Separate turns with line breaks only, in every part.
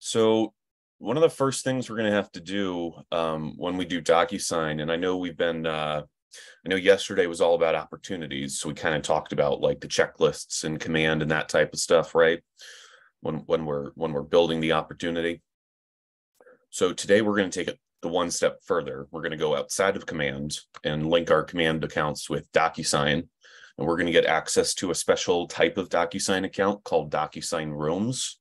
So one of the first things we're going to have to do when we do Docusign, and I know I know yesterday was all about opportunities, so we kind of talked about like the checklists and command and that type of stuff, right? When we're building the opportunity. So today we're going to take it the one step further. We're going to go outside of command and link our command accounts with Docusign, and we're going to get access to a special type of Docusign account called Docusign Rooms.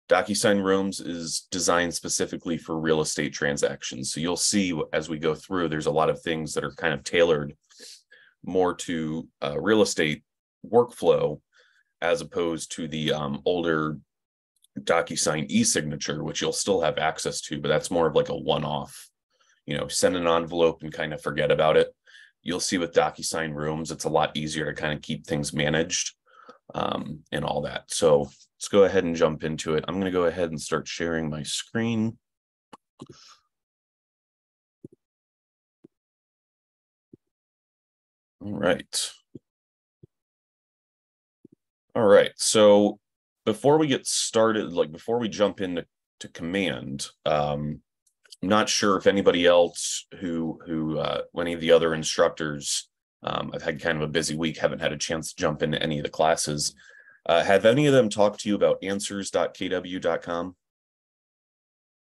Docusign Rooms is designed specifically for real estate transactions. So you'll see as we go through, there's a lot of things that are kind of tailored more to real estate workflow as opposed to the older Docusign e-signature, which you'll still have access to, but that's more of like a one-off, send an envelope and kind of forget about it. You'll see with Docusign Rooms, it's a lot easier to kind of keep things managed and all that. So let's go ahead and jump into it. I'm going to go ahead and start sharing my screen. All right. All right. So before we get started, before we jump into command, I'm not sure if anybody else who any of the other instructors, I've had kind of a busy week, haven't had a chance to jump into any of the classes. Have any of them talked to you about answers.kw.com?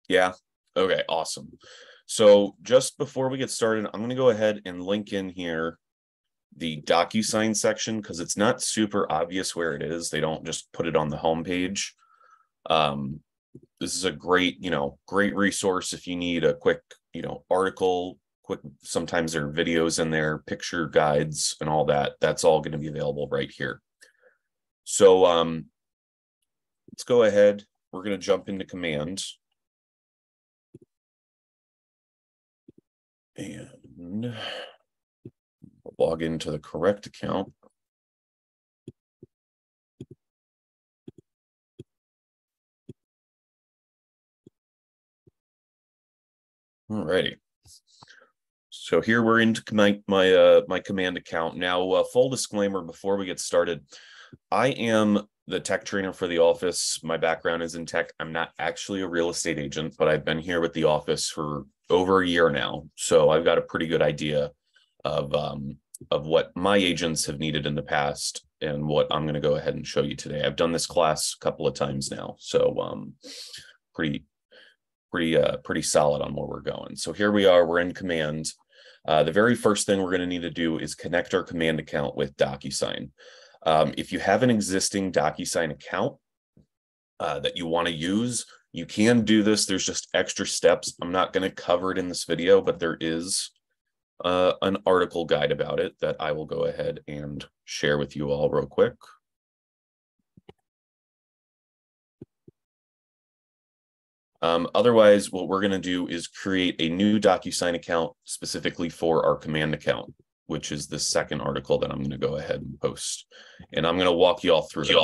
Yeah. Okay, awesome. So just before we get started, I'm going to go ahead and link in here the Docusign section because it's not super obvious where it is. They don't just put it on the homepage. This is a great resource if you need a quick, article, sometimes there are videos in there, picture guides and all that. That's all going to be available right here. So let's go ahead. We're going to jump into command. And log into the correct account. Alrighty. So here we're into my command account. Now, full disclaimer before we get started, I am the tech trainer for the office. My background is in tech. I'm not actually a real estate agent, but I've been here with the office for over a year now. So I've got a pretty good idea of what my agents have needed in the past and what I'm going to go ahead and show you today. I've done this class a couple of times now, so pretty solid on where we're going. So here we are, we're in command. The very first thing we're going to need to do is connect our command account with Docusign. If you have an existing Docusign account that you want to use, you can do this. There's just extra steps. I'm not going to cover it in this video, but there is an article guide about it that I will go ahead and share with you all real quick. Otherwise, what we're going to do is create a new Docusign account specifically for our command account, which is the second article that I'm going to go ahead and post. And I'm going to walk you all through it.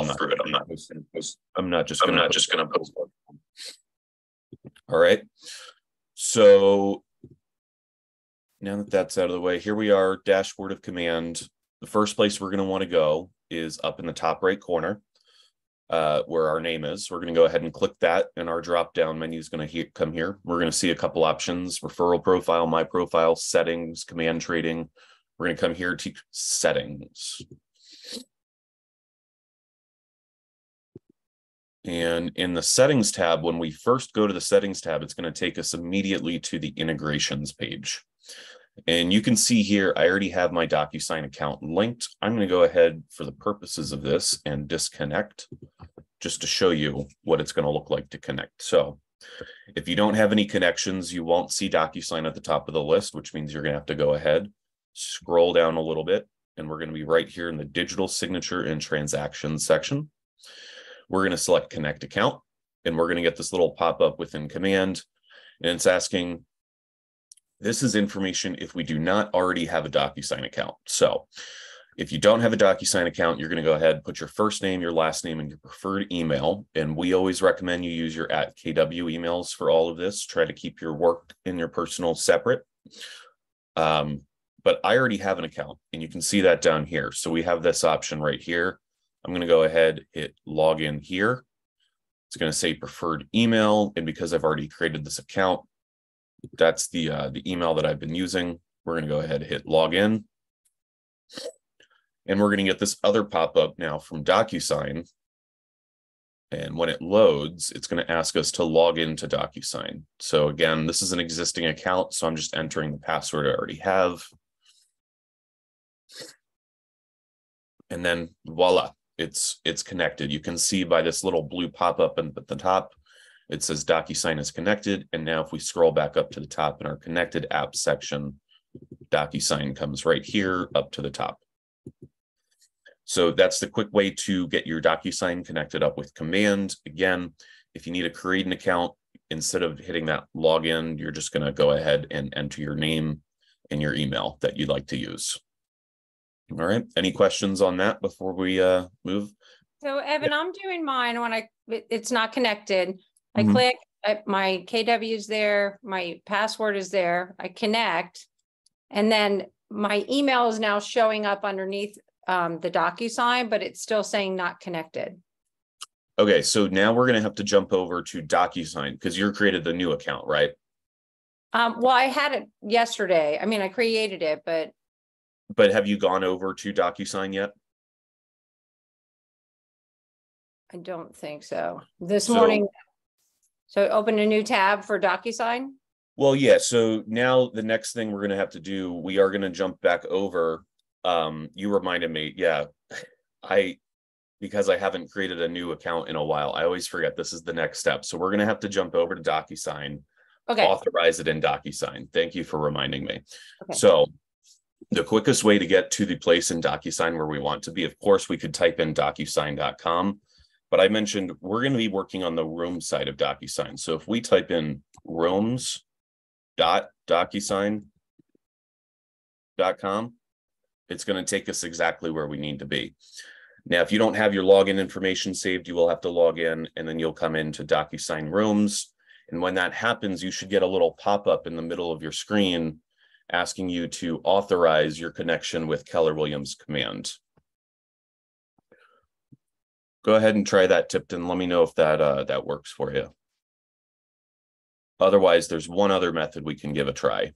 I'm not just going to post. All right. So now that that's out of the way, here we are, dashboard of command. The first place we're going to want to go is up in the top right corner where our name is. We're going to go ahead and click that, and our drop-down menu is going to come here. We're going to see a couple options: referral profile, my profile, settings, command trading. We're going to come here to settings. And in the settings tab, when we first go to the settings tab, it's going to take us immediately to the integrations page. And you can see here, I already have my Docusign account linked. I'm going to go ahead for the purposes of this and disconnect just to show you what it's going to look like to connect. So if you don't have any connections, you won't see Docusign at the top of the list, which means you're going to have to go ahead, scroll down a little bit, and we're going to be right here in the digital signature and transactions section. We're going to select connect account, and we're going to get this little pop-up within command, and it's asking, this is information if we do not already have a Docusign account. So if you don't have a Docusign account, you're going to go ahead, put your first name, your last name, and your preferred email. And we always recommend you use your @KW emails for all of this. Try to keep your work and your personal separate. But I already have an account, and you can see that down here. So we have this option right here. I'm going to go ahead, hit login here. It's going to say preferred email. And because I've already created this account, that's the email that I've been using. We're going to go ahead and hit login. And we're going to get this other pop-up now from Docusign. And when it loads, it's going to ask us to log into Docusign. So again, this is an existing account, so I'm just entering the password I already have. And then voila, it's connected. You can see by this little blue pop-up at the top, it says Docusign is connected. And now if we scroll back up to the top in our connected apps section, Docusign comes right here up to the top. So that's the quick way to get your Docusign connected up with Command. Again, if you need to create an account, instead of hitting that login, you're just going to go ahead and enter your name and your email that you'd like to use. All right. Any questions on that before we move?
So Evan, I'm doing mine when it's not connected. I click, my KW is there, my password is there, I connect, and then my email is now showing up underneath the Docusign, but it's still saying not connected.
Okay, so now we're going to have to jump over to Docusign because you created the new account, right?
Well, I had it yesterday. I mean, I created it, but
have you gone over to Docusign yet?
I don't think so. This morning, so open a new tab for Docusign?
Well, yeah. So now the next thing we're going to have to do, we are going to jump back over. You reminded me, yeah, because I haven't created a new account in a while, I always forget this is the next step. So we're going to have to jump over to Docusign, authorize it in Docusign. Thank you for reminding me. Okay. So the quickest way to get to the place in Docusign where we want to be, of course, we could type in docusign.com, but I mentioned we're going to be working on the room side of Docusign. So if we type in rooms.docusign.com, it's going to take us exactly where we need to be. Now, if you don't have your login information saved, you will have to log in and then you'll come into Docusign Rooms. And when that happens, you should get a little pop-up in the middle of your screen asking you to authorize your connection with Keller Williams Command. Go ahead and try that, Tipton. Let me know if that works for you. Otherwise, there's one other method we can give a try.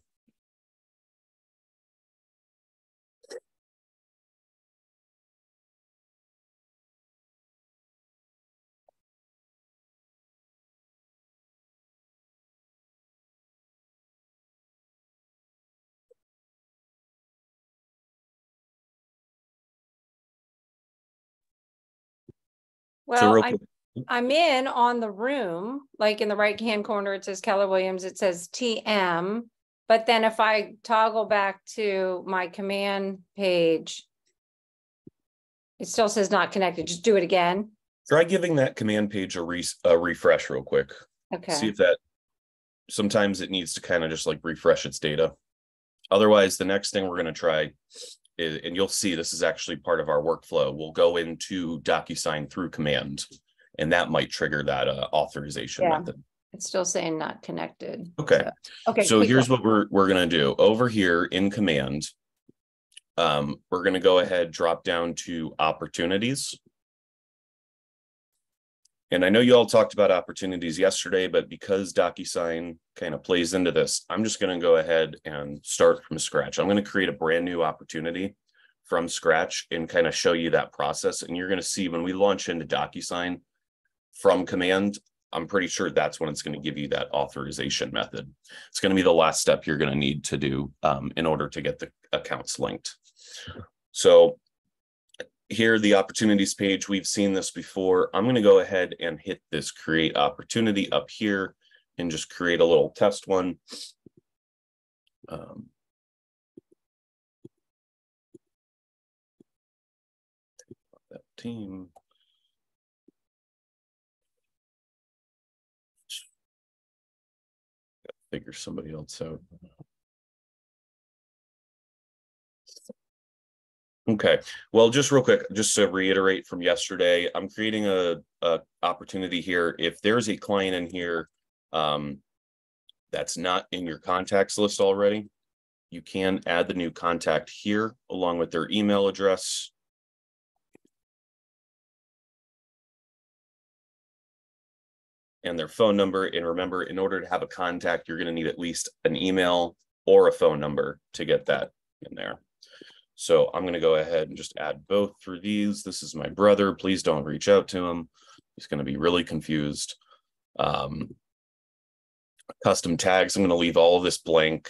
Well, I'm in on the room, like in the right-hand corner, it says Keller Williams, it says TM. But then if I toggle back to my command page, it still says not connected. Just do it again.
Try giving that command page a refresh real quick.
Okay.
See if that, sometimes it needs to kind of just like refresh its data. Otherwise, the next thing we're going to try is, and you'll see this is actually part of our workflow, we'll go into Docusign through command, and that might trigger that authorization method.
It's still saying not connected.
Okay. So here's what we're going to do. Over here in command, we're going to go ahead, drop down to opportunities. And I know you all talked about opportunities yesterday, but because Docusign kind of plays into this, I'm just going to go ahead and start from scratch. I'm going to create a brand new opportunity from scratch and kind of show you that process. And you're going to see when we launch into Docusign from command, I'm pretty sure that's when it's going to give you that authorization method. It's going to be the last step you're going to need to do in order to get the accounts linked. So here, the opportunities page, we've seen this before. I'm going to go ahead and hit this create opportunity up here and just create a little test one. That team. Gotta figure somebody else out. Okay, well, just real quick, just to reiterate from yesterday, I'm creating a opportunity here. If there's a client in here that's not in your contacts list already, you can add the new contact here along with their email address. and their phone number. And remember, in order to have a contact, you're going to need at least an email or a phone number to get that in there. So I'm going to go ahead and just add both through these. This is my brother. Please don't reach out to him. He's going to be really confused. Custom tags, I'm going to leave all of this blank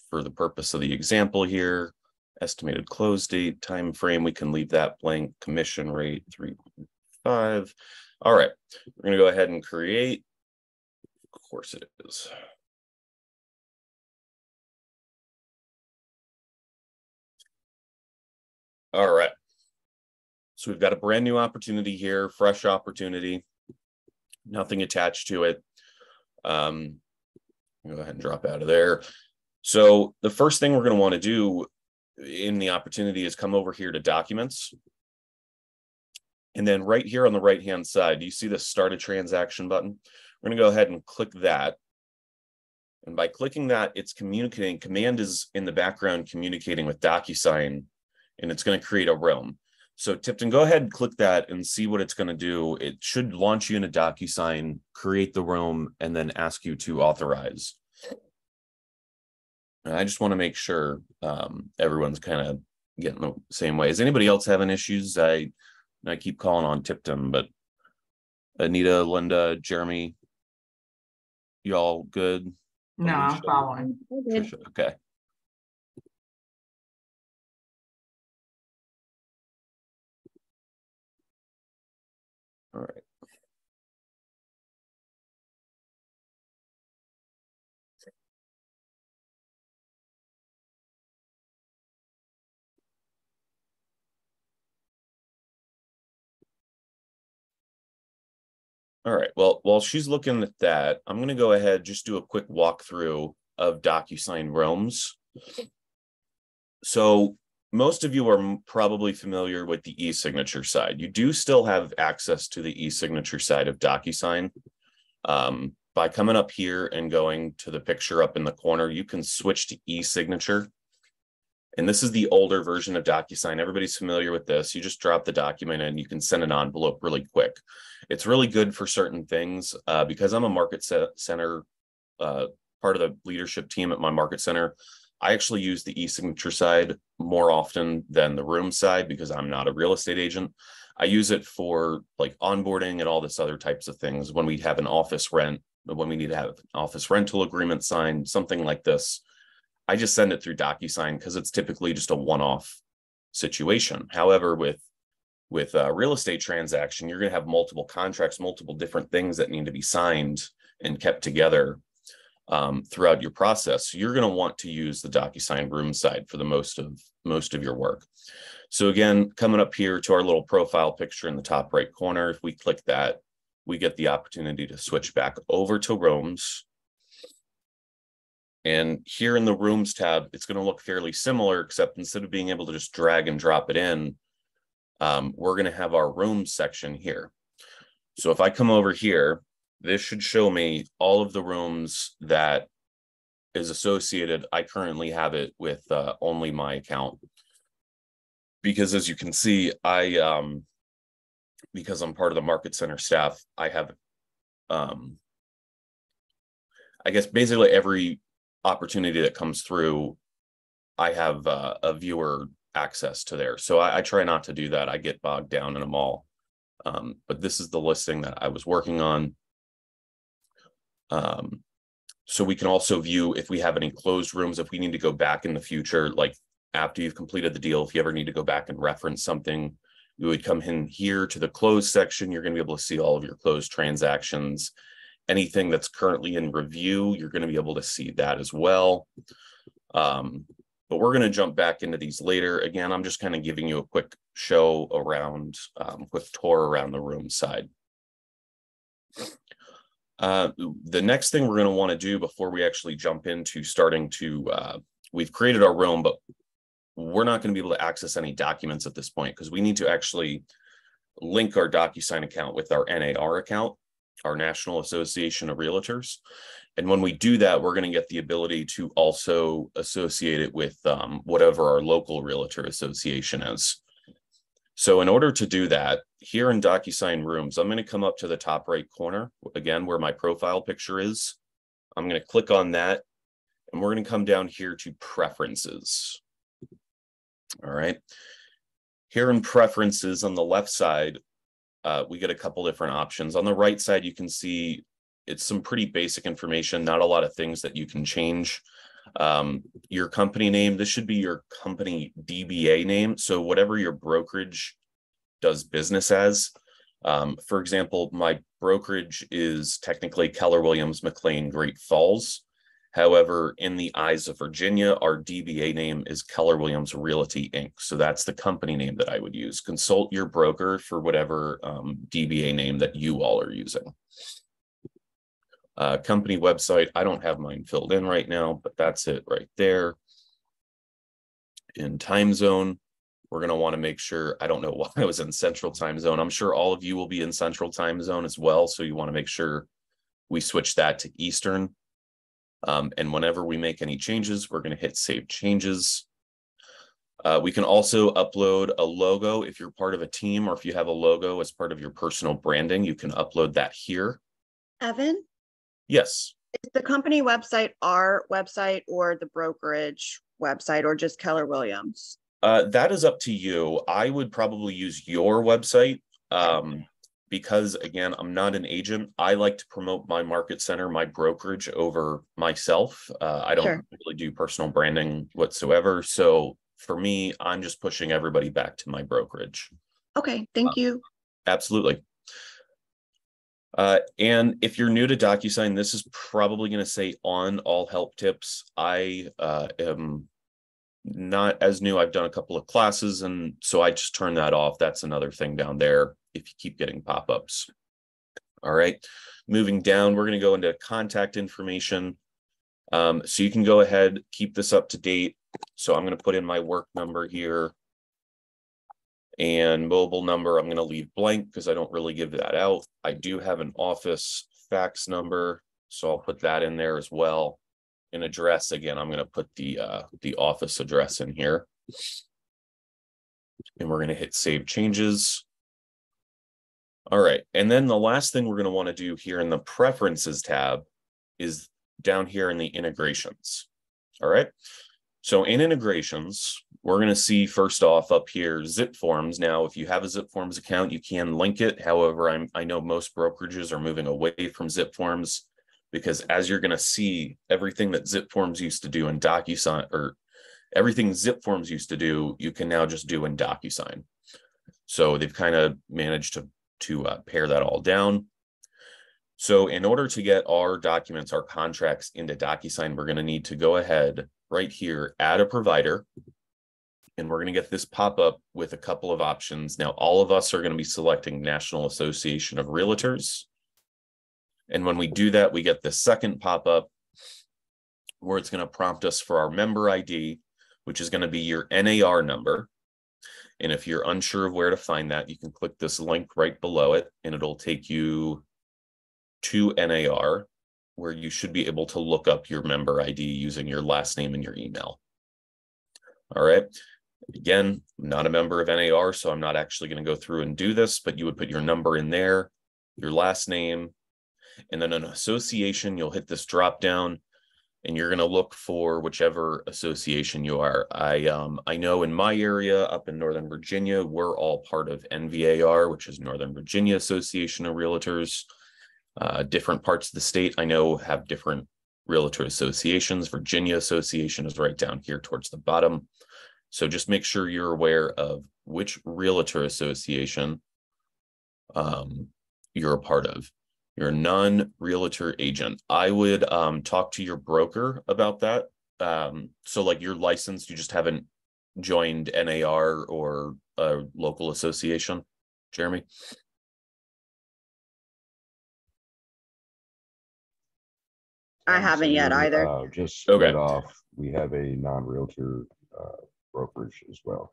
for the purpose of the example here. Estimated close date, time frame, we can leave that blank. Commission rate 3.5. All right, we're going to go ahead and create. Of course it is. All right. So we've got a brand new opportunity here, fresh opportunity, nothing attached to it. Go ahead and drop out of there. So the first thing we're going to want to do in the opportunity is come over here to documents. And then right here on the right-hand side, do you see the start a transaction button? We're going to go ahead and click that. And by clicking that, it's communicating. Command is in the background communicating with Docusign, and it's going to create a realm. So Tipton, go ahead and click that and see what it's going to do. It should launch you into Docusign, create the realm, and then ask you to authorize. And I just want to make sure everyone's kind of getting the same way. Is anybody else having issues? I keep calling on Tipton, but Anita, Linda, Jeremy, y'all good?
No, I'm following.
Trisha, okay. All right. All right, well, while she's looking at that, I'm going to go ahead, just do a quick walkthrough of Docusign Realms. So most of you are probably familiar with the e-signature side. You do still have access to the e-signature side of Docusign. By coming up here and going to the picture up in the corner, you can switch to e-signature. And this is the older version of Docusign. Everybody's familiar with this. You just drop the document and you can send an envelope really quick. It's really good for certain things. Because I'm a market center, part of the leadership team at my market center, I actually use the e-signature side more often than the room side because I'm not a real estate agent. I use it for like onboarding and all this other types of things. When we have an office rent, when we need to have an office rental agreement signed, something like this, I just send it through Docusign because it's typically just a one-off situation. However, with a real estate transaction, you're going to have multiple contracts, multiple different things that need to be signed and kept together throughout your process. So you're going to want to use the Docusign room side for the most of your work. So again, coming up here to our little profile picture in the top right corner, if we click that, we get the opportunity to switch back over to rooms. And here in the rooms tab, it's going to look fairly similar, except instead of being able to just drag and drop it in, we're going to have our rooms section here. So if I come over here, this should show me all of the rooms that is associated. I currently have it with only my account. Because as you can see, because I'm part of the market center staff, I have, I guess basically every opportunity that comes through, I have a viewer access to there. So I try not to do that. I get bogged down in them all. But this is the listing that I was working on. So we can also view if we have any closed rooms, if we need to go back in the future, like after you've completed the deal, if you ever need to go back and reference something, you would come in here to the closed section. You're going to be able to see all of your closed transactions. Anything that's currently in review, you're going to be able to see that as well. But we're going to jump back into these later. Again, I'm just kind of giving you a quick show around, quick tour around the room side. The next thing we're going to want to do before we actually jump into starting to, we've created our room, but we're not going to be able to access any documents at this point because we need to actually link our Docusign account with our NAR account, our National Association of Realtors. And when we do that, we're going to get the ability to also associate it with whatever our local realtor association is. So in order to do that, here in Docusign Rooms, I'm going to come up to the top right corner, again, where my profile picture is. I'm going to click on that, and we're going to come down here to Preferences. All right. Here in Preferences on the left side, we get a couple different options. On the right side, you can see it's some pretty basic information, not a lot of things that you can change. Your company name, this should be your company DBA name. So whatever your brokerage does business as. For example, my brokerage is technically Keller Williams McLean Great Falls. However, in the eyes of Virginia, our DBA name is Keller Williams Realty Inc. So that's the company name that I would use. Consult your broker for whatever DBA name that you all are using. Company website, I don't have mine filled in right now, but that's it right there. In time zone, we're going to want to make sure, I don't know why I was in Central Time Zone. I'm sure all of you will be in Central Time Zone as well. So you want to make sure we switch that to Eastern. And whenever we make any changes, we're going to hit Save Changes. We can also upload a logo if you're part of a team, or if you have a logo as part of your personal branding, you can upload that here.
Evan?
Yes.
Is the company website our website or the brokerage website, or just Keller Williams?
That is up to you. I would probably use your website because, again, I'm not an agent. I like to promote my market center, my brokerage over myself. I don't really do personal branding whatsoever. So for me, I'm just pushing everybody back to my brokerage.
Okay, thank you.
Absolutely. And if you're new to Docusign, this is probably going to say on all help tips. I am not as new. I've done a couple of classes, and so I just turn that off. That's another thing down there if you keep getting pop-ups. All right, moving down, we're going to go into contact information. So you can go ahead, keep this up to date. So I'm going to put in my work number here, and mobile number I'm going to leave blank because I don't really give that out. I do have an office fax number, so I'll put that in there as well. An address, again, I'm going to put the office address in here, and we're going to hit Save Changes. All right, and then the last thing we're going to want to do here in the Preferences tab is down here in the Integrations. All right, so in Integrations, we're going to see first off up here Zip Forms. Now, if you have a Zip Forms account, you can link it. However, I know most brokerages are moving away from Zip Forms, because as you're going to see, everything that Zip Forms used to do in Docusign, or everything Zip Forms used to do, you can now just do in Docusign. So they've kind of managed to pare that all down. So in order to get our documents, our contracts into Docusign, we're going to need to go ahead right here, add a provider, and we're going to get this pop up with a couple of options. Now, all of us are going to be selecting National Association of Realtors. And when we do that, we get the second pop-up where it's going to prompt us for our member ID, which is going to be your NAR number. And if you're unsure of where to find that, you can click this link right below it, and it'll take you to NAR, where you should be able to look up your member ID using your last name and your email. All right. Again, I'm not a member of NAR, so I'm not actually going to go through and do this, but you would put your number in there, your last name, and then an association. You'll hit this drop down, and you're going to look for whichever association you are. I know in my area up in Northern Virginia, we're all part of NVAR, which is Northern Virginia Association of Realtors. Different parts of the state, I know, have different realtor associations. Virginia Association is right down here towards the bottom. So just make sure you're aware of which realtor association you're a part of. You're a non-realtor agent. I would talk to your broker about that. So like you're licensed, you just haven't joined NAR or a local association. Jeremy?
I haven't yet either.
Just split off. We have a non-realtor brokerage as well.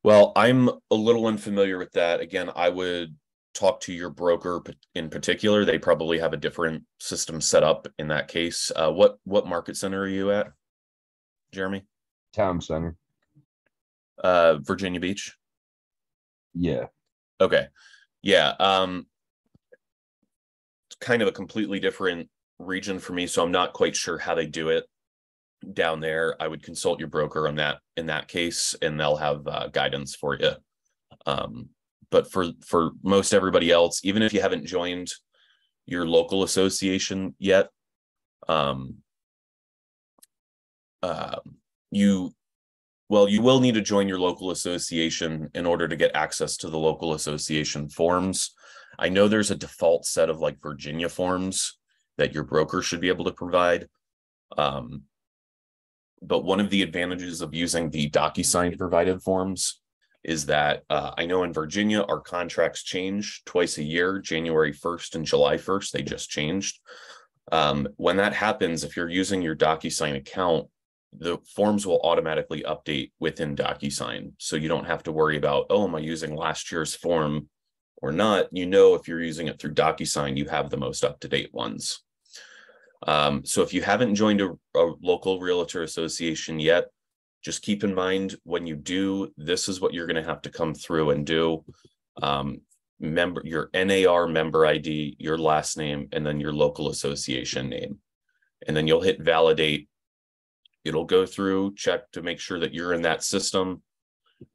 Well, I'm a little unfamiliar with that. Again, I would talk to your broker in particular. They probably have a different system set up in that case. What market center are you at, Jeremy?
Town Center.
Virginia Beach.
Yeah.
Okay. Yeah. Kind of a completely different region for me, so I'm not quite sure how they do it down there. I would consult your broker on that in that case, and they'll have guidance for you. But for most everybody else, even if you haven't joined your local association yet, you will need to join your local association in order to get access to the local association forms. I know there's a default set of like Virginia forms that your broker should be able to provide. But one of the advantages of using the Docusign provided forms is that I know in Virginia, our contracts change twice a year, January 1st and July 1st, they just changed. When that happens, if you're using your Docusign account, the forms will automatically update within Docusign. So you don't have to worry about, oh, am I using last year's form or not? You know, if you're using it through Docusign, you have the most up-to-date ones. So if you haven't joined a local realtor association yet, just keep in mind when you do, this is what you're going to have to come through and do. Your NAR member ID, your last name, and then your local association name. And then you'll hit validate. It'll go through, check to make sure that you're in that system.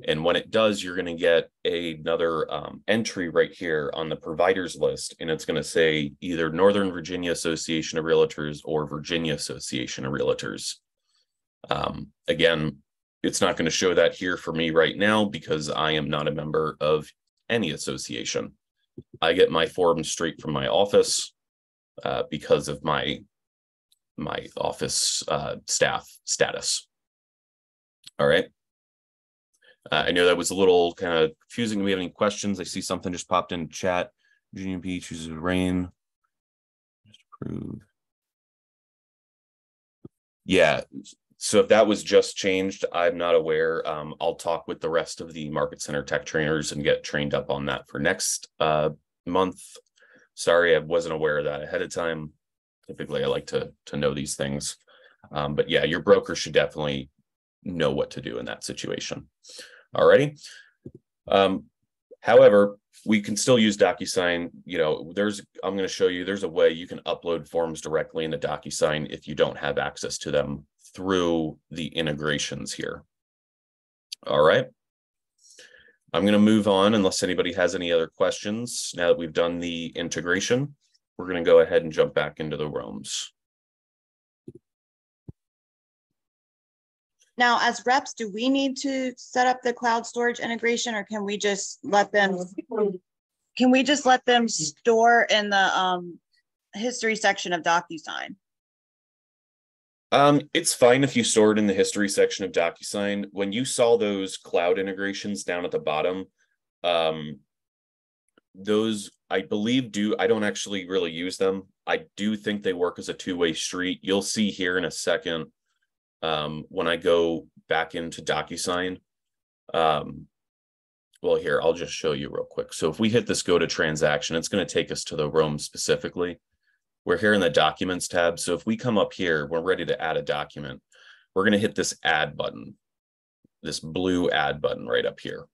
And when it does, you're going to get another entry right here on the providers list. And it's going to say either Northern Virginia Association of Realtors or Virginia Association of Realtors. Again, it's not going to show that here for me right now because I am not a member of any association. I get my forms straight from my office because of my office staff status. All right. I know that was a little kind of confusing. Do we have any questions? I see something just popped in chat. Virginia P chooses rain. Just approve. Yeah. So if that was just changed, I'm not aware. I'll talk with the rest of the Market Center tech trainers and get trained up on that for next month. Sorry, I wasn't aware of that ahead of time. Typically, I like to know these things. But yeah, your broker should definitely know what to do in that situation. Alrighty. However, we can still use Docusign. You know, I'm going to show you, there's a way you can upload forms directly into Docusign if you don't have access to them through the integrations here. All right. I'm going to move on unless anybody has any other questions. Now that we've done the integration, we're going to go ahead and jump back into the rooms.
Now, as reps, do we need to set up the cloud storage integration, or can we just let them store in the history section of Docusign?
It's fine if you store it in the history section of Docusign. When you saw those cloud integrations down at the bottom, those I believe I don't actually really use them. I do think they work as a two-way street. You'll see here in a second when I go back into Docusign. Well, here, I'll just show you real quick. So if we hit this go to transaction, it's going to take us to the Rome specifically. We're here in the documents tab. So if we come up here, we're ready to add a document. We're going to hit this add button, this blue add button right up here.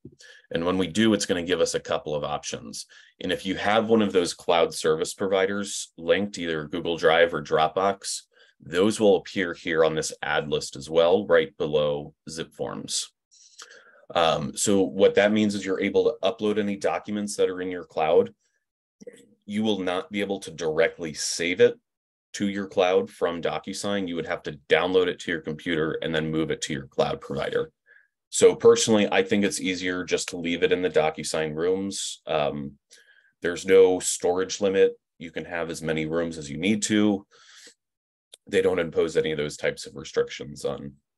And when we do, it's going to give us a couple of options. And if you have one of those cloud service providers linked, either Google Drive or Dropbox, those will appear here on this add list as well, right below zip forms. So what that means is you're able to upload any documents that are in your cloud. You will not be able to directly save it to your cloud from Docusign. You would have to download it to your computer and then move it to your cloud provider. So personally, I think it's easier just to leave it in the Docusign rooms. There's no storage limit. You can have as many rooms as you need to. They don't impose any of those types of restrictions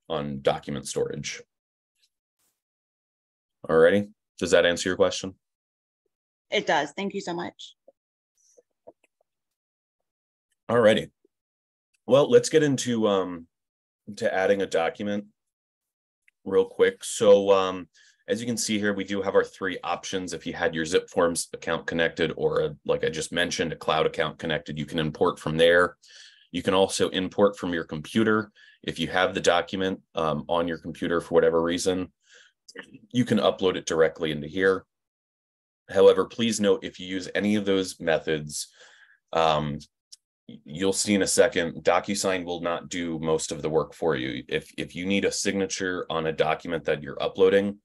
on document storage. Alrighty, does that answer your question?
It does. Thank you so much.
Alrighty. Well, let's get into to adding a document real quick. So as you can see here, we do have our three options. If you had your zip forms account connected, or like I just mentioned, a cloud account connected, you can import from there. You can also import from your computer. If you have the document on your computer for whatever reason, you can upload it directly into here. However, please note, if you use any of those methods, you'll see in a second, Docusign will not do most of the work for you. If you need a signature on a document that you're uploading,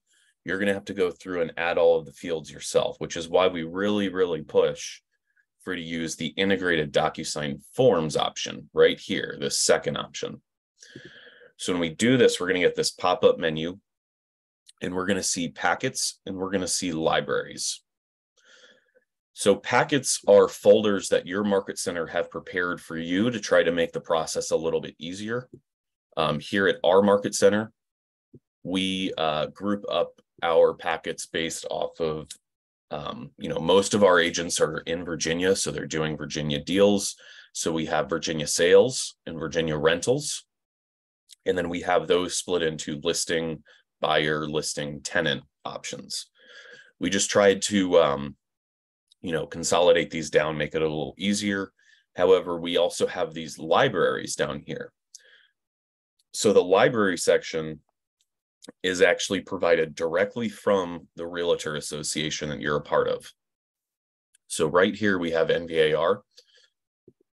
you're going to have to go through and add all of the fields yourself, which is why we really push for you to use the integrated Docusign forms option right here, this second option. So when we do this, we're going to get this pop-up menu, and we're going to see packets, and we're going to see libraries. So packets are folders that your market center have prepared for you to try to make the process a little bit easier. Here at our market center, we group up our packets based off of, most of our agents are in Virginia, so they're doing Virginia deals. So we have Virginia sales and Virginia rentals. And then we have those split into listing, buyer, listing, tenant options. We just tried to, consolidate these down, make it a little easier. However, we also have these libraries down here. So the library section is actually provided directly from the Realtor Association that you're a part of. So right here we have NVAR.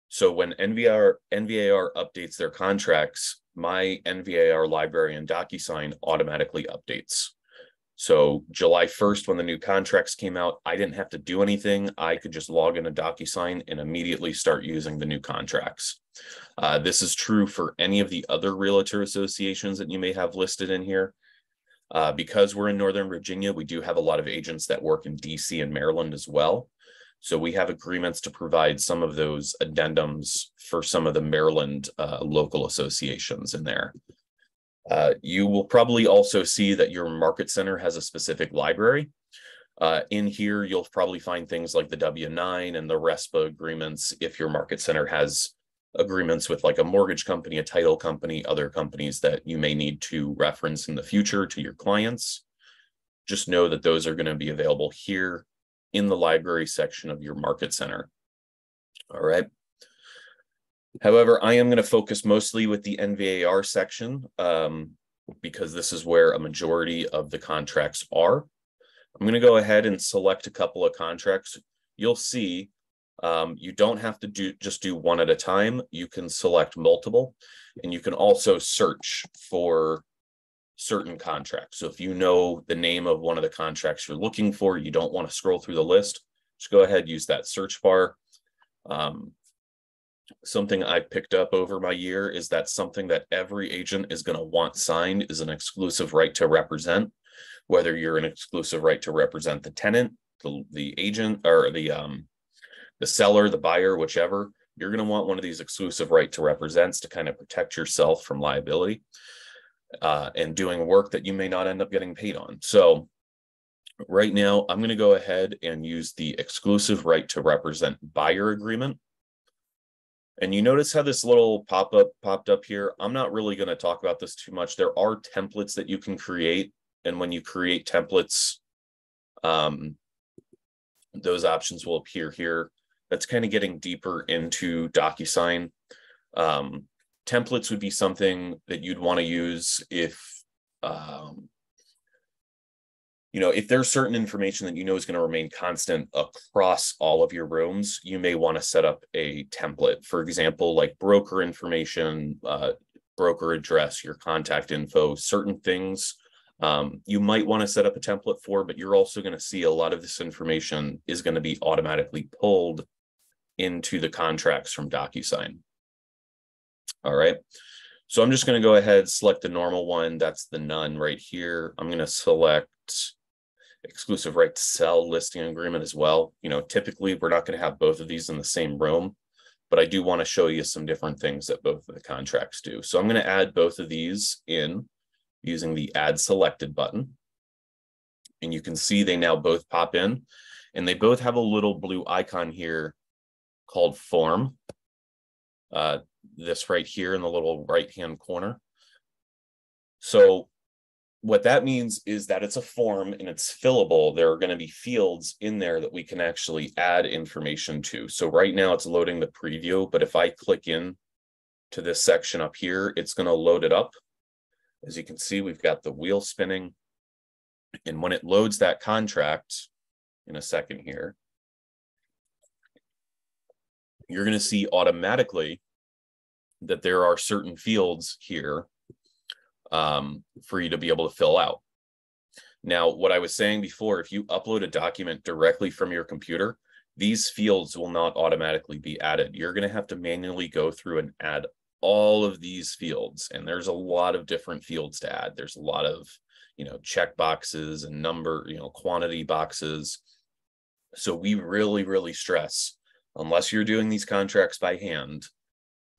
So when NVAR updates their contracts, my NVAR library in Docusign automatically updates. So July 1st, when the new contracts came out, I didn't have to do anything. I could just log into Docusign and immediately start using the new contracts. This is true for any of the other realtor associations that you may have listed in here. Because we're in Northern Virginia, we do have a lot of agents that work in DC and Maryland as well. So we have agreements to provide some of those addendums for some of the Maryland local associations in there. You will probably also see that your market center has a specific library. In here, you'll probably find things like the W-9 and the RESPA agreements if your market center has agreements with like a mortgage company, a title company, other companies that you may need to reference in the future to your clients. Just know that those are going to be available here in the library section of your market center. All right. However, I am going to focus mostly with the NVAR section because this is where a majority of the contracts are. I'm going to go ahead and select a couple of contracts. You'll see you don't have to just do one at a time. You can select multiple, and you can also search for certain contracts. So if you know the name of one of the contracts you're looking for, you don't want to scroll through the list, just go ahead, use that search bar. Something I picked up over my year is that something that every agent is going to want signed is an exclusive right to represent, whether you're an exclusive right to represent the tenant, the agent, or the seller, the buyer, whichever. You're going to want one of these exclusive right to represents to kind of protect yourself from liability and doing work that you may not end up getting paid on. So right now, I'm going to go ahead and use the exclusive right to represent buyer agreement. And you notice how this little pop-up popped up here. I'm not really going to talk about this too much. There are templates that you can create. And when you create templates, those options will appear here. That's kind of getting deeper into Docusign. Templates would be something that you'd want to use if, if there's certain information that you know is going to remain constant across all of your rooms, you may want to set up a template. For example, like broker information, broker address, your contact info, certain things you might want to set up a template for, but you're also going to see a lot of this information is going to be automatically pulled into the contracts from Docusign. All right. So I'm just going to go ahead, select the normal one. That's the none right here. I'm going to select exclusive right to sell listing agreement as well. Typically we're not going to have both of these in the same room, but I do want to show you some different things that both of the contracts do. So I'm going to add both of these in using the add selected button. And you can see they now both pop in, and they both have a little blue icon here called form. This right here in the little right-hand corner. So what that means is that it's a form and it's fillable. There are going to be fields in there that we can actually add information to. So right now it's loading the preview, but if I click in to this section up here, it's going to load it up. As you can see, we've got the wheel spinning. And when it loads that contract, in a second here, you're going to see automatically that there are certain fields here for you to be able to fill out. Now, what I was saying before, if you upload a document directly from your computer, these fields will not automatically be added. You're going to have to manually go through and add all of these fields. And there's a lot of different fields to add. There's a lot of, check boxes and number, quantity boxes. So we really, really stress, unless you're doing these contracts by hand,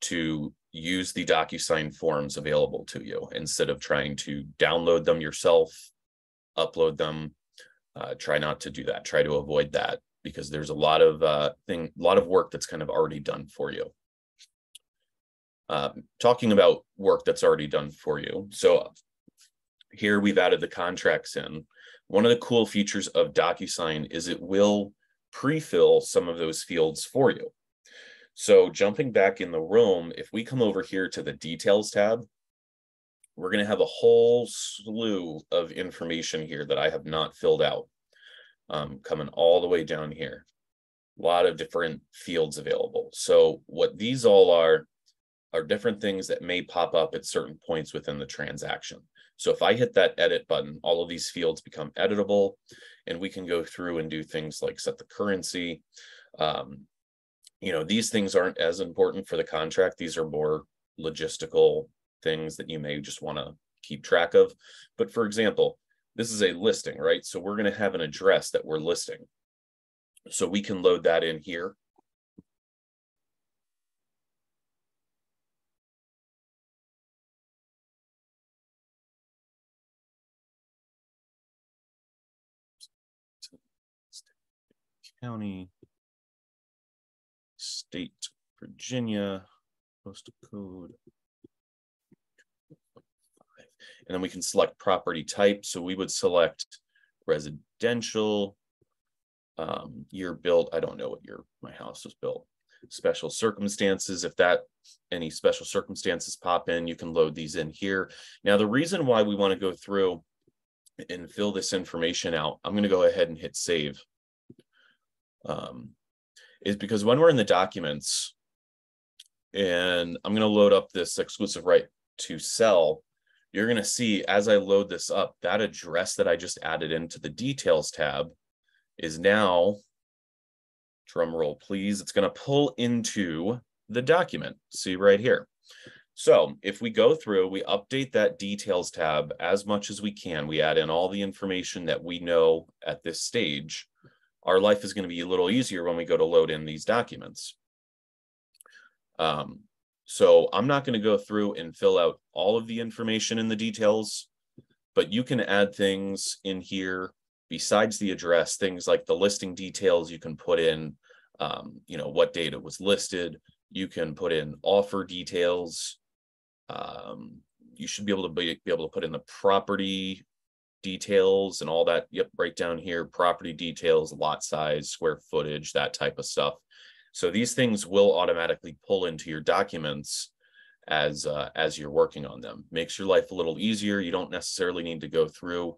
to use the Docusign forms available to you instead of trying to download them yourself, upload them. Try not to do that. Try to avoid that, because there's a lot of work that's kind of already done for you. Talking about work that's already done for you. So here we've added the contracts in. One of the cool features of Docusign is it will pre-fill some of those fields for you. So jumping back in the room, if we come over here to the details tab, we're going to have a whole slew of information here that I have not filled out, coming all the way down here. A lot of different fields available. So what these all are different things that may pop up at certain points within the transaction. So if I hit that edit button, all of these fields become editable, and we can go through and do things like set the currency. These things aren't as important for the contract. These are more logistical things that you may just want to keep track of. But for example, this is a listing, right? So we're going to have an address that we're listing. So we can load that in here. County, state, Virginia, postal code. And then we can select property type. So we would select residential, year built. I don't know what year my house was built. Special circumstances. If any special circumstances pop in, you can load these in here. Now, the reason why we want to go through and fill this information out, I'm going to go ahead and hit save. Is because when we're in the documents, and I'm going to load up this exclusive right to sell, you're going to see as I load this up, that address that I just added into the details tab is now, drum roll please, it's going to pull into the document. See right here. So if we go through, we update that details tab as much as we can. We add in all the information that we know at this stage. Our life is going to be a little easier when we go to load in these documents. So I'm not going to go through and fill out all of the information in the details, but you can add things in here besides the address, things like the listing details. You can put in, what date it was listed. You can put in offer details. You should be able to put in the property details and all that. Yep, right down here, property details, lot size, square footage, that type of stuff. So these things will automatically pull into your documents as you're working on them. Makes your life a little easier. You don't necessarily need to go through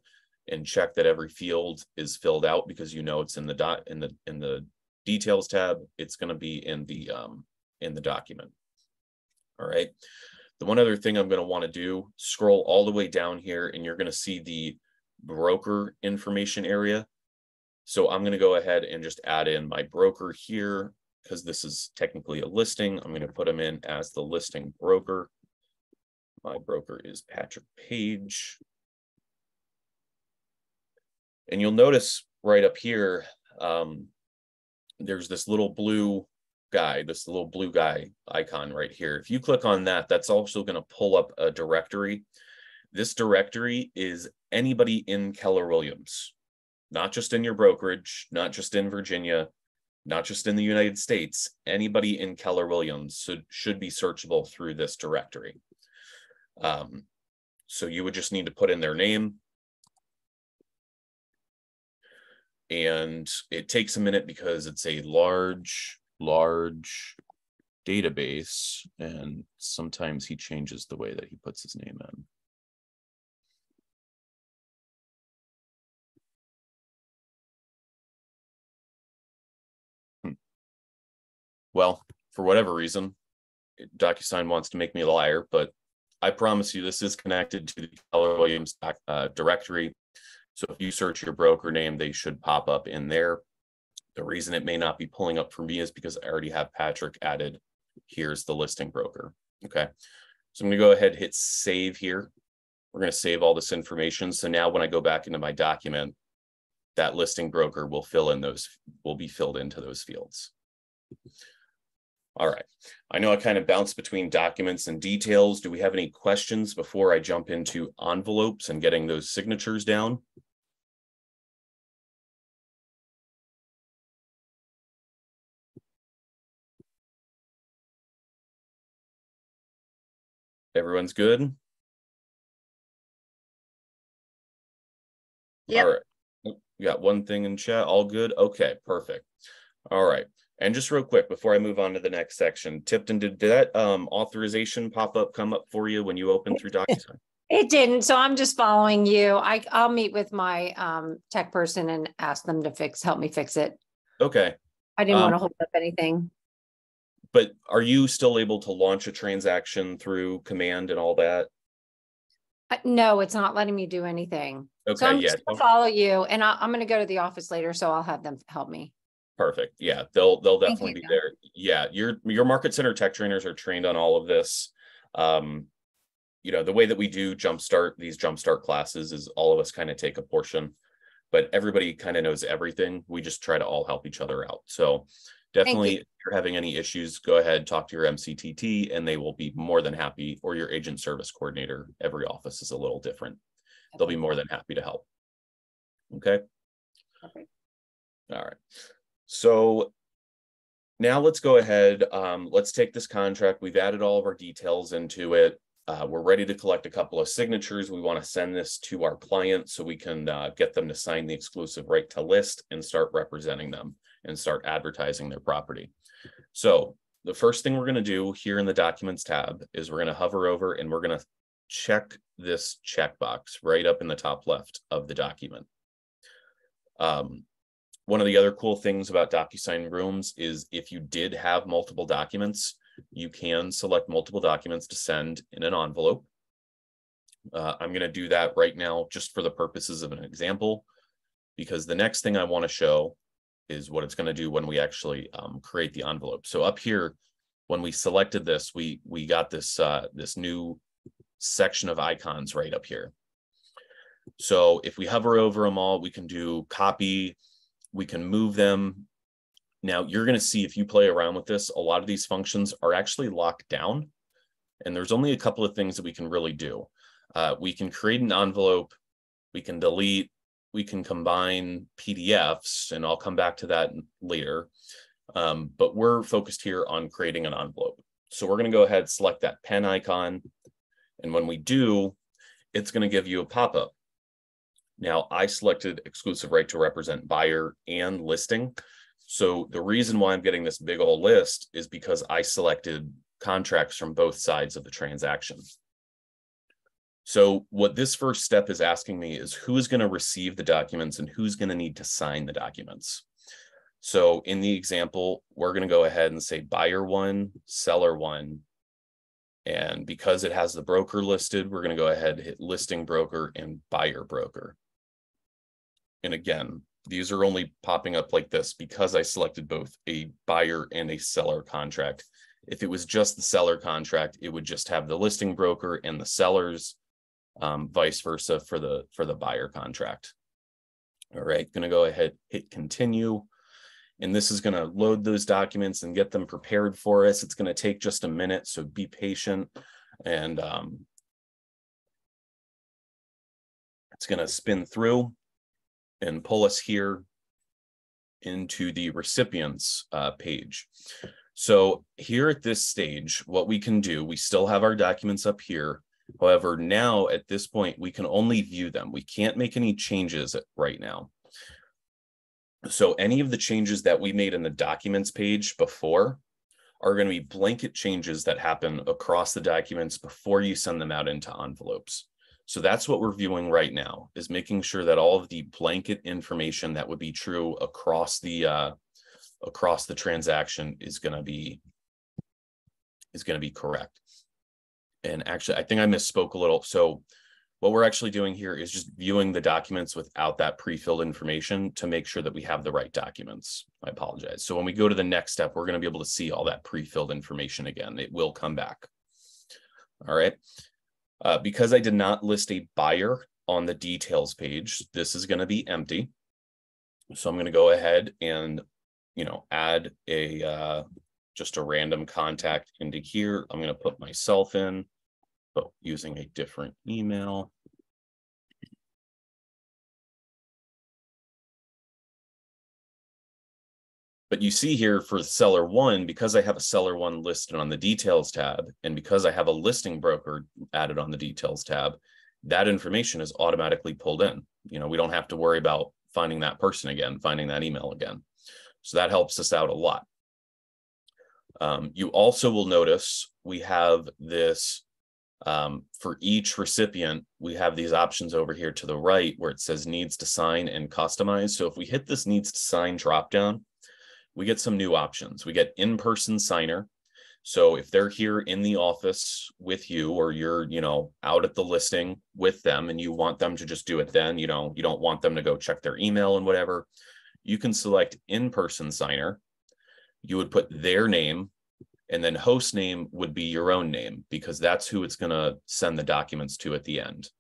and check that every field is filled out, because it's in the details tab. It's going to be in the document. All right. The one other thing I'm going to want to do, scroll all the way down here, and you're going to see the broker information area. So I'm going to go ahead and just add in my broker here, because this is technically a listing. I'm going to put them in as the listing broker. My broker is Patrick Page. And you'll notice right up here, there's this little blue guy icon right here. If you click on that, that's also going to pull up a directory. This directory is anybody in Keller Williams, not just in your brokerage, not just in Virginia, not just in the United States. Anybody in Keller Williams should be searchable through this directory. So you would just need to put in their name. And it takes a minute because it's a large database, and sometimes he changes the way that he puts his name in. well, for whatever reason, DocuSign wants to make me a liar, but I promise you this is connected to the Keller Williams directory. So if you search your broker name, they should pop up in there. The reason it may not be pulling up for me is because I already have Patrick added. Here's the listing broker. Okay. So I'm going to go ahead and hit save here. We're going to save all this information. So now when I go back into my document, that listing broker will be filled into those fields. All right. I know I kind of bounced between documents and details. Do we have any questions before I jump into envelopes and getting those signatures down? Everyone's good?
Yep.
All right. We got one thing in chat. All good? Okay, perfect. All right. And just real quick, before I move on to the next section, Tipton, did that authorization come up for you when you opened through DocuSign?
It didn't, so I'm just following you. I'll meet with my tech person and ask them to help me fix it.
Okay.
I didn't want to hold up anything.
But are you still able to launch a transaction through command and all that?
No, it's not letting me do anything.
Okay,
so I'm
yeah.
just gonna follow you, and I'm going to go to the office later, so I'll have them help me.
Perfect. Yeah, they'll definitely be there. Yeah, your market center tech trainers are trained on all of this. You know, the way that we do these jumpstart classes is all of us kind of take a portion, but everybody kind of knows everything. We just try to all help each other out. So definitely, if you're having any issues, go ahead, talk to your MCTT, and they will be more than happy, or your agent service coordinator. Every office is a little different. They'll be more than happy to help. Okay.
Okay.
All right. So now let's go ahead. Let's take this contract. We've added all of our details into it. We're ready to collect a couple of signatures. We want to send this to our client so we can get them to sign the exclusive right to list and start representing them and start advertising their property. So the first thing we're going to do here in the Documents tab is we're going to hover over and we're going to check this checkbox right up in the top left of the document. One of the other cool things about DocuSign Rooms is if you did have multiple documents, you can select multiple documents to send in an envelope. I'm going to do that right now just for the purposes of an example, because the next thing I want to show is what it's going to do when we actually create the envelope. So up here, when we selected this, we got this this new section of icons right up here. So if we hover over them all, we can do copy, we can move them. Now you're going to see, if you play around with this, a lot of these functions are actually locked down, and there's only a couple of things that we can really do. We can create an envelope, we can delete, we can combine PDFs, and I'll come back to that later. But we're focused here on creating an envelope. So we're going to go ahead, select that pen icon. And when we do, it's going to give you a pop-up. Now I selected exclusive right to represent buyer and listing. So the reason why I'm getting this big old list is because I selected contracts from both sides of the transaction. So what this first step is asking me is who is going to receive the documents and who's going to need to sign the documents. So in the example, we're going to go ahead and say buyer one, seller one. And because it has the broker listed, we're going to go ahead and hit listing broker and buyer broker. And again, these are only popping up like this because I selected both a buyer and a seller contract. If it was just the seller contract, it would just have the listing broker and the sellers, vice versa for the buyer contract. All right, going to go ahead, hit continue. And this is going to load those documents and get them prepared for us. It's going to take just a minute, so be patient. And it's going to spin through and pull us here into the recipients page. So here at this stage, what we can do, we still have our documents up here. However, now at this point, we can only view them. We can't make any changes right now. So any of the changes that we made in the documents page before are going to be blanket changes that happen across the documents before you send them out into envelopes. So that's what we're viewing right now, is making sure that all of the blanket information that would be true across the across the transaction is going to be correct. And actually, I think I misspoke a little. So what we're actually doing here is just viewing the documents without that pre-filled information to make sure that we have the right documents. I apologize. So when we go to the next step, we're going to be able to see all that pre-filled information again. It will come back. All right. Because I did not list a buyer on the details page, this is going to be empty. So I'm going to go ahead and, add just a random contact into here. I'm going to put myself in, but using a different email. But you see here for seller one, because I have a seller one listed on the details tab, and because I have a listing broker added on the details tab, that information is automatically pulled in. We don't have to worry about finding that person again, finding that email again. So that helps us out a lot. You also will notice we have this for each recipient, we have these options over here to the right where it says needs to sign and customize. So if we hit this needs to sign dropdown, we get some new options. We get in-person signer. So if they're here in the office with you, or you're, out at the listing with them and you want them to just do it then, you don't want them to go check their email and whatever, you can select in-person signer. You would put their name, and then host name would be your own name, because that's who it's going to send the documents to at the end.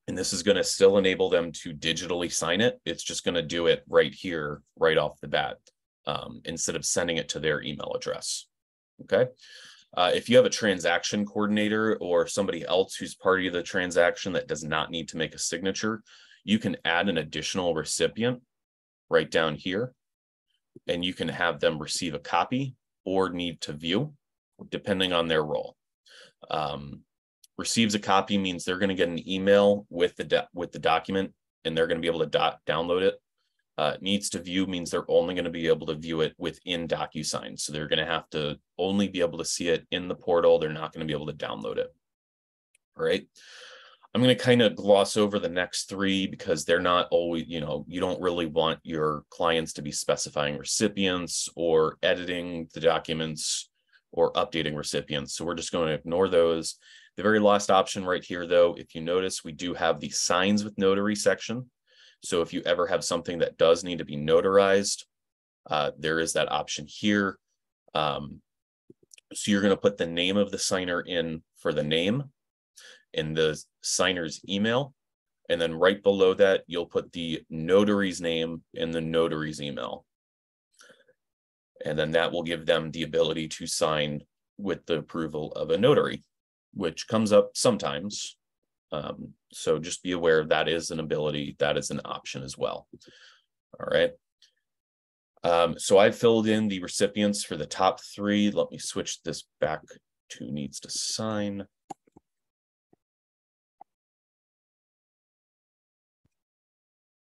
And this is going to still enable them to digitally sign it. It's just going to do it right here, right off the bat, instead of sending it to their email address. Okay. If you have a transaction coordinator or somebody else who's part of the transaction that does not need to make a signature, you can add an additional recipient right down here, and you can have them receive a copy or need to view, depending on their role. Receives a copy means they're going to get an email with the document, and they're going to be able to download it. Needs to view means they're only going to be able to view it within Docusign. So they're going to have to only be able to see it in the portal. They're not going to be able to download it. All right. I'm going to kind of gloss over the next three because they're not always, you don't really want your clients to be specifying recipients or editing the documents or updating recipients. So we're just going to ignore those. The very last option right here, though, if you notice, we do have the signs with notary section. So if you ever have something that does need to be notarized, there is that option here. So you're going to put the name of the signer in for the name and the signer's email. And then right below that, you'll put the notary's name and the notary's email. And then that will give them the ability to sign with the approval of a notary, which comes up sometimes. So just be aware that is an ability, that is an option as well. All right. So I've filled in the recipients for the top three. Let me switch this back to needs to sign.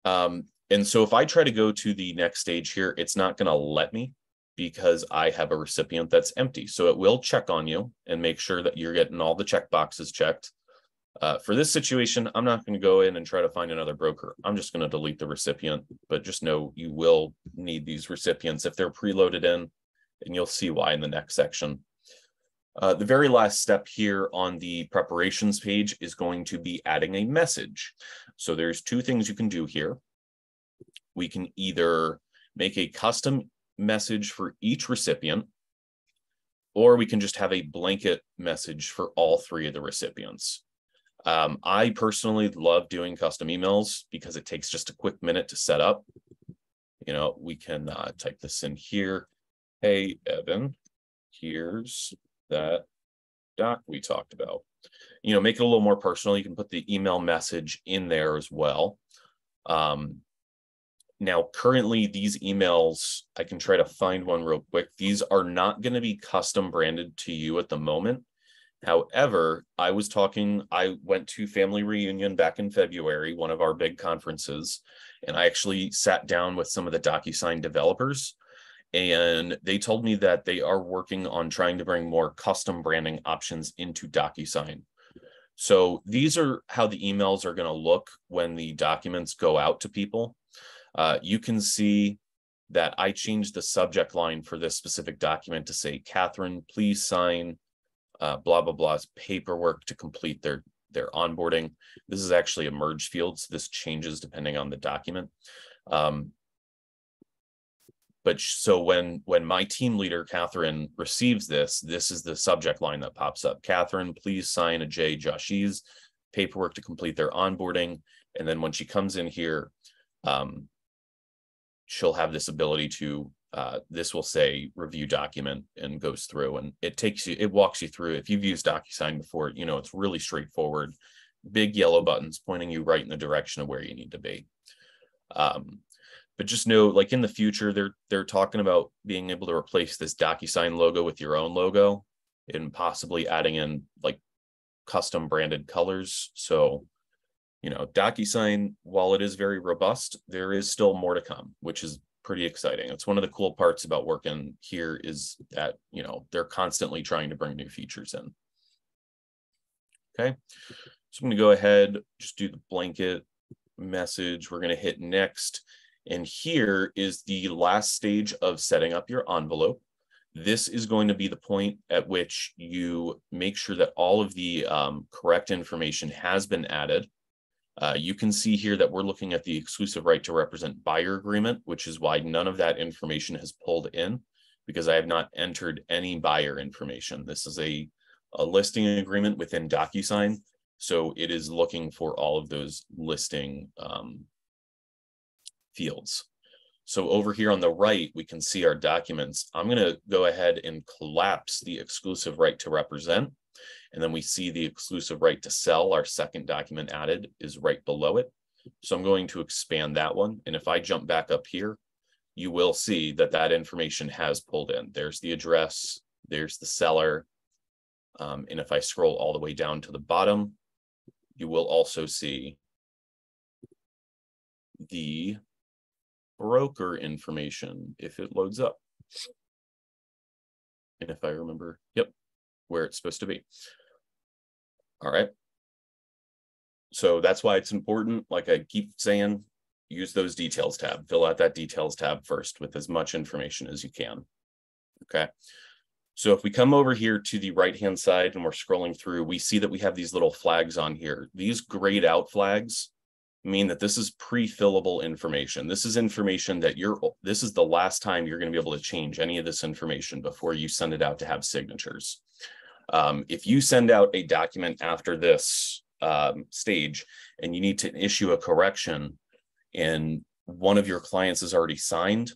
And so if I try to go to the next stage here, it's not going to let me because I have a recipient that's empty. So it will check on you and make sure that you're getting all the check boxes checked. For this situation, I'm not going to go in and try to find another broker. I'm just going to delete the recipient, but just know you will need these recipients if they're preloaded in, and you'll see why in the next section. The very last step here on the preparations page is going to be adding a message. So there's two things you can do here. We can either make a custom message for each recipient, or we can just have a blanket message for all three of the recipients. I personally love doing custom emails because it takes just a quick minute to set up. We can type this in here. Hey, Evan, here's that doc we talked about. Make it a little more personal. You can put the email message in there as well. Now, currently, these emails, I can try to find one real quick. These are not going to be custom branded to you at the moment. However, I went to Family Reunion back in February, one of our big conferences, and I actually sat down with some of the Docusign developers, and they told me that they are working on trying to bring more custom branding options into Docusign. So these are how the emails are going to look when the documents go out to people. You can see that I changed the subject line for this specific document to say, Catherine, please sign blah, blah, blah's paperwork to complete their onboarding. This is actually a merge field, so this changes depending on the document. But so when my team leader, Catherine, receives this, this is the subject line that pops up. Catherine, please sign a J. Joshi's paperwork to complete their onboarding. And then when she comes in here, she'll have this ability to, this will say review document and goes through, and it walks you through. If you've used Docusign before, you know, it's really straightforward. Big yellow buttons pointing you right in the direction of where you need to be. But just know, like in the future, they're talking about being able to replace this Docusign logo with your own logo and possibly adding in like custom branded colors. So, you know, Docusign, while it is very robust, there is still more to come, which is pretty exciting. It's one of the cool parts about working here is that, you know, they're constantly trying to bring new features in. Okay, so I'm going to go ahead, just do the blanket message. We're going to hit next. And here is the last stage of setting up your envelope. This is going to be the point at which you make sure that all of the correct information has been added. You can see here that we're looking at the exclusive right to represent buyer agreement, which is why none of that information has pulled in, because I have not entered any buyer information. This is a listing agreement within Docusign, so it is looking for all of those listing fields. So over here on the right, we can see our documents. I'm going to go ahead and collapse the exclusive right to represent. And then we see the exclusive right to sell, our second document added, is right below it. So I'm going to expand that one. And if I jump back up here, you will see that that information has pulled in. There's the address, there's the seller. And if I scroll all the way down to the bottom, you will also see the broker information if it loads up. And if I remember, yep, where it's supposed to be. All right. So that's why it's important, like I keep saying, use those details tab, fill out that details tab first with as much information as you can. Okay. So if we come over here to the right-hand side and we're scrolling through, we see that we have these little flags on here. These grayed out flags mean that this is pre-fillable information. This is information that this is the last time you're going to be able to change any of this information before you send it out to have signatures. If you send out a document after this stage and you need to issue a correction and one of your clients is already signed,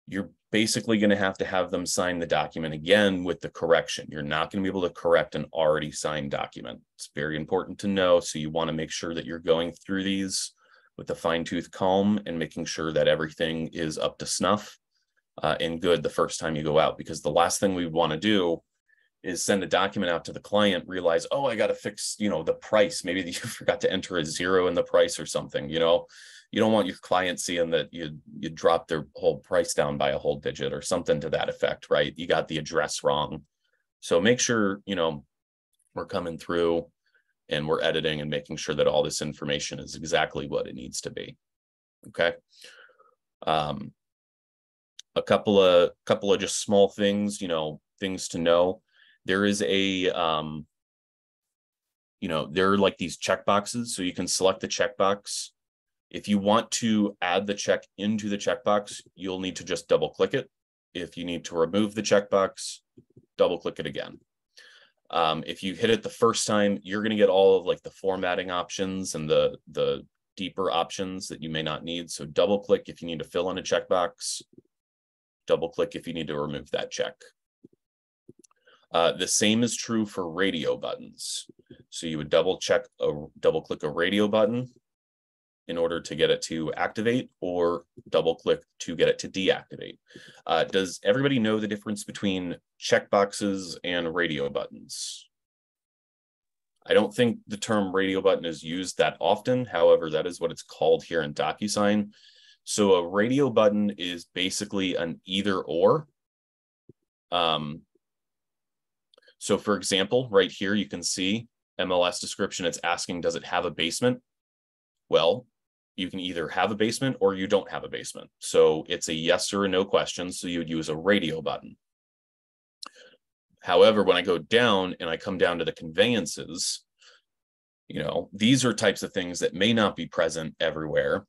you're basically going to have them sign the document again with the correction. You're not going to be able to correct an already signed document. It's very important to know. So you want to make sure that you're going through these with a fine-tooth comb and making sure that everything is up to snuff and good the first time you go out, because the last thing we want to do is send a document out to the client, realize, oh, I got to fix, you know, the price. Maybe you forgot to enter a zero in the price or something, you know. You don't want your client seeing that you dropped their whole price down by a whole digit or something to that effect, right? You got the address wrong. So make sure, you know, we're coming through and we're editing and making sure that all this information is exactly what it needs to be. Okay. A couple of just small things, you know, things to know. There is a, you know, there are like these check boxes. So you can select the checkbox. If you want to add the check into the checkbox, you'll need to just double click it. If you need to remove the checkbox, double click it again. If you hit it the first time, you're going to get all of like the formatting options and the deeper options that you may not need. So double click if you need to fill in a checkbox, double click if you need to remove that check. The same is true for radio buttons. So you would double click a radio button in order to get it to activate, or double click to get it to deactivate. Does everybody know the difference between checkboxes and radio buttons? I don't think the term radio button is used that often. However, that is what it's called here in Docusign. So a radio button is basically an either or. So for example, right here, you can see MLS description. It's asking, does it have a basement? Well, you can either have a basement or you don't have a basement. So it's a yes or a no question. So you would use a radio button. However, when I go down and I come down to the conveyances, you know, these are types of things that may not be present everywhere.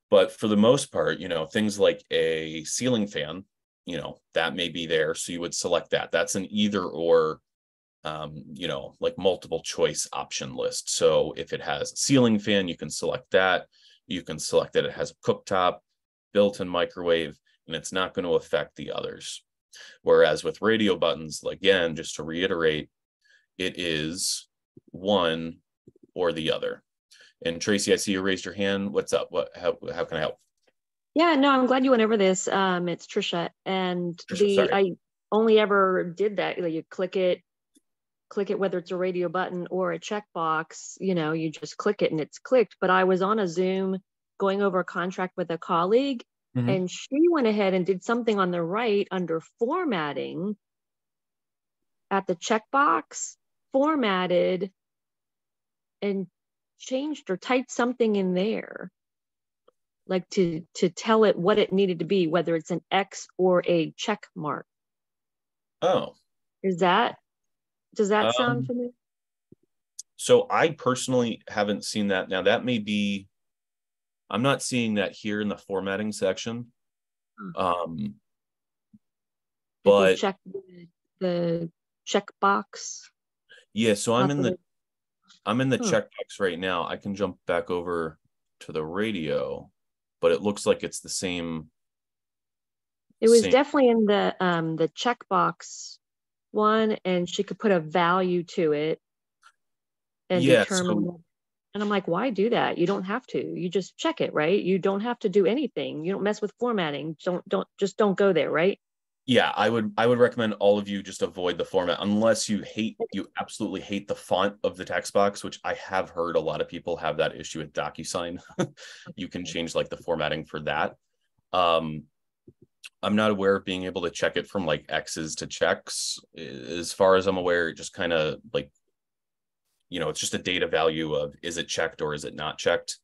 But for the most part, you know, things like a ceiling fan, you know, that may be there. So you would select that. That's an either or, you know, like multiple choice option list. So if it has a ceiling fan, you can select that. You can select that it has a cooktop, built-in microwave, and it's not going to affect the others. Whereas with radio buttons, again, just to reiterate, it is one or the other. And Tracy, I see you raised your hand. What's up? How can I help?
Yeah, no, I'm glad you went over this. It's Trisha, and
Trisha,
I only ever did that. You click it, whether it's a radio button or a checkbox, you know, you just click it and it's clicked. But I was on a Zoom going over a contract with a colleague, and she went ahead and did something on the right under formatting at the checkbox, formatted and changed or typed something in there, like to tell it what it needed to be, whether it's an X or a check mark.
Oh.
Does that sound familiar?
So I personally haven't seen that. Now that may be, I'm not seeing that here in the formatting section. But
check the checkbox.
Yeah, so I'm in the checkbox right now. I can jump back over to the radio, but it looks like it's the same.
It was definitely in the checkbox one, and she could put a value to it and determine. And I'm like, why do that? You don't have to. You just check it, right? You don't have to do anything. You don't mess with formatting. Don't go there, right?
Yeah, I would recommend all of you just avoid the format unless you absolutely hate the font of the text box, which I have heard a lot of people have that issue with Docusign. You can change like the formatting for that. I'm not aware of being able to check it from like X's to checks. As far as I'm aware, it just kind of like, you know, it's just a data value of is it checked or is it not checked.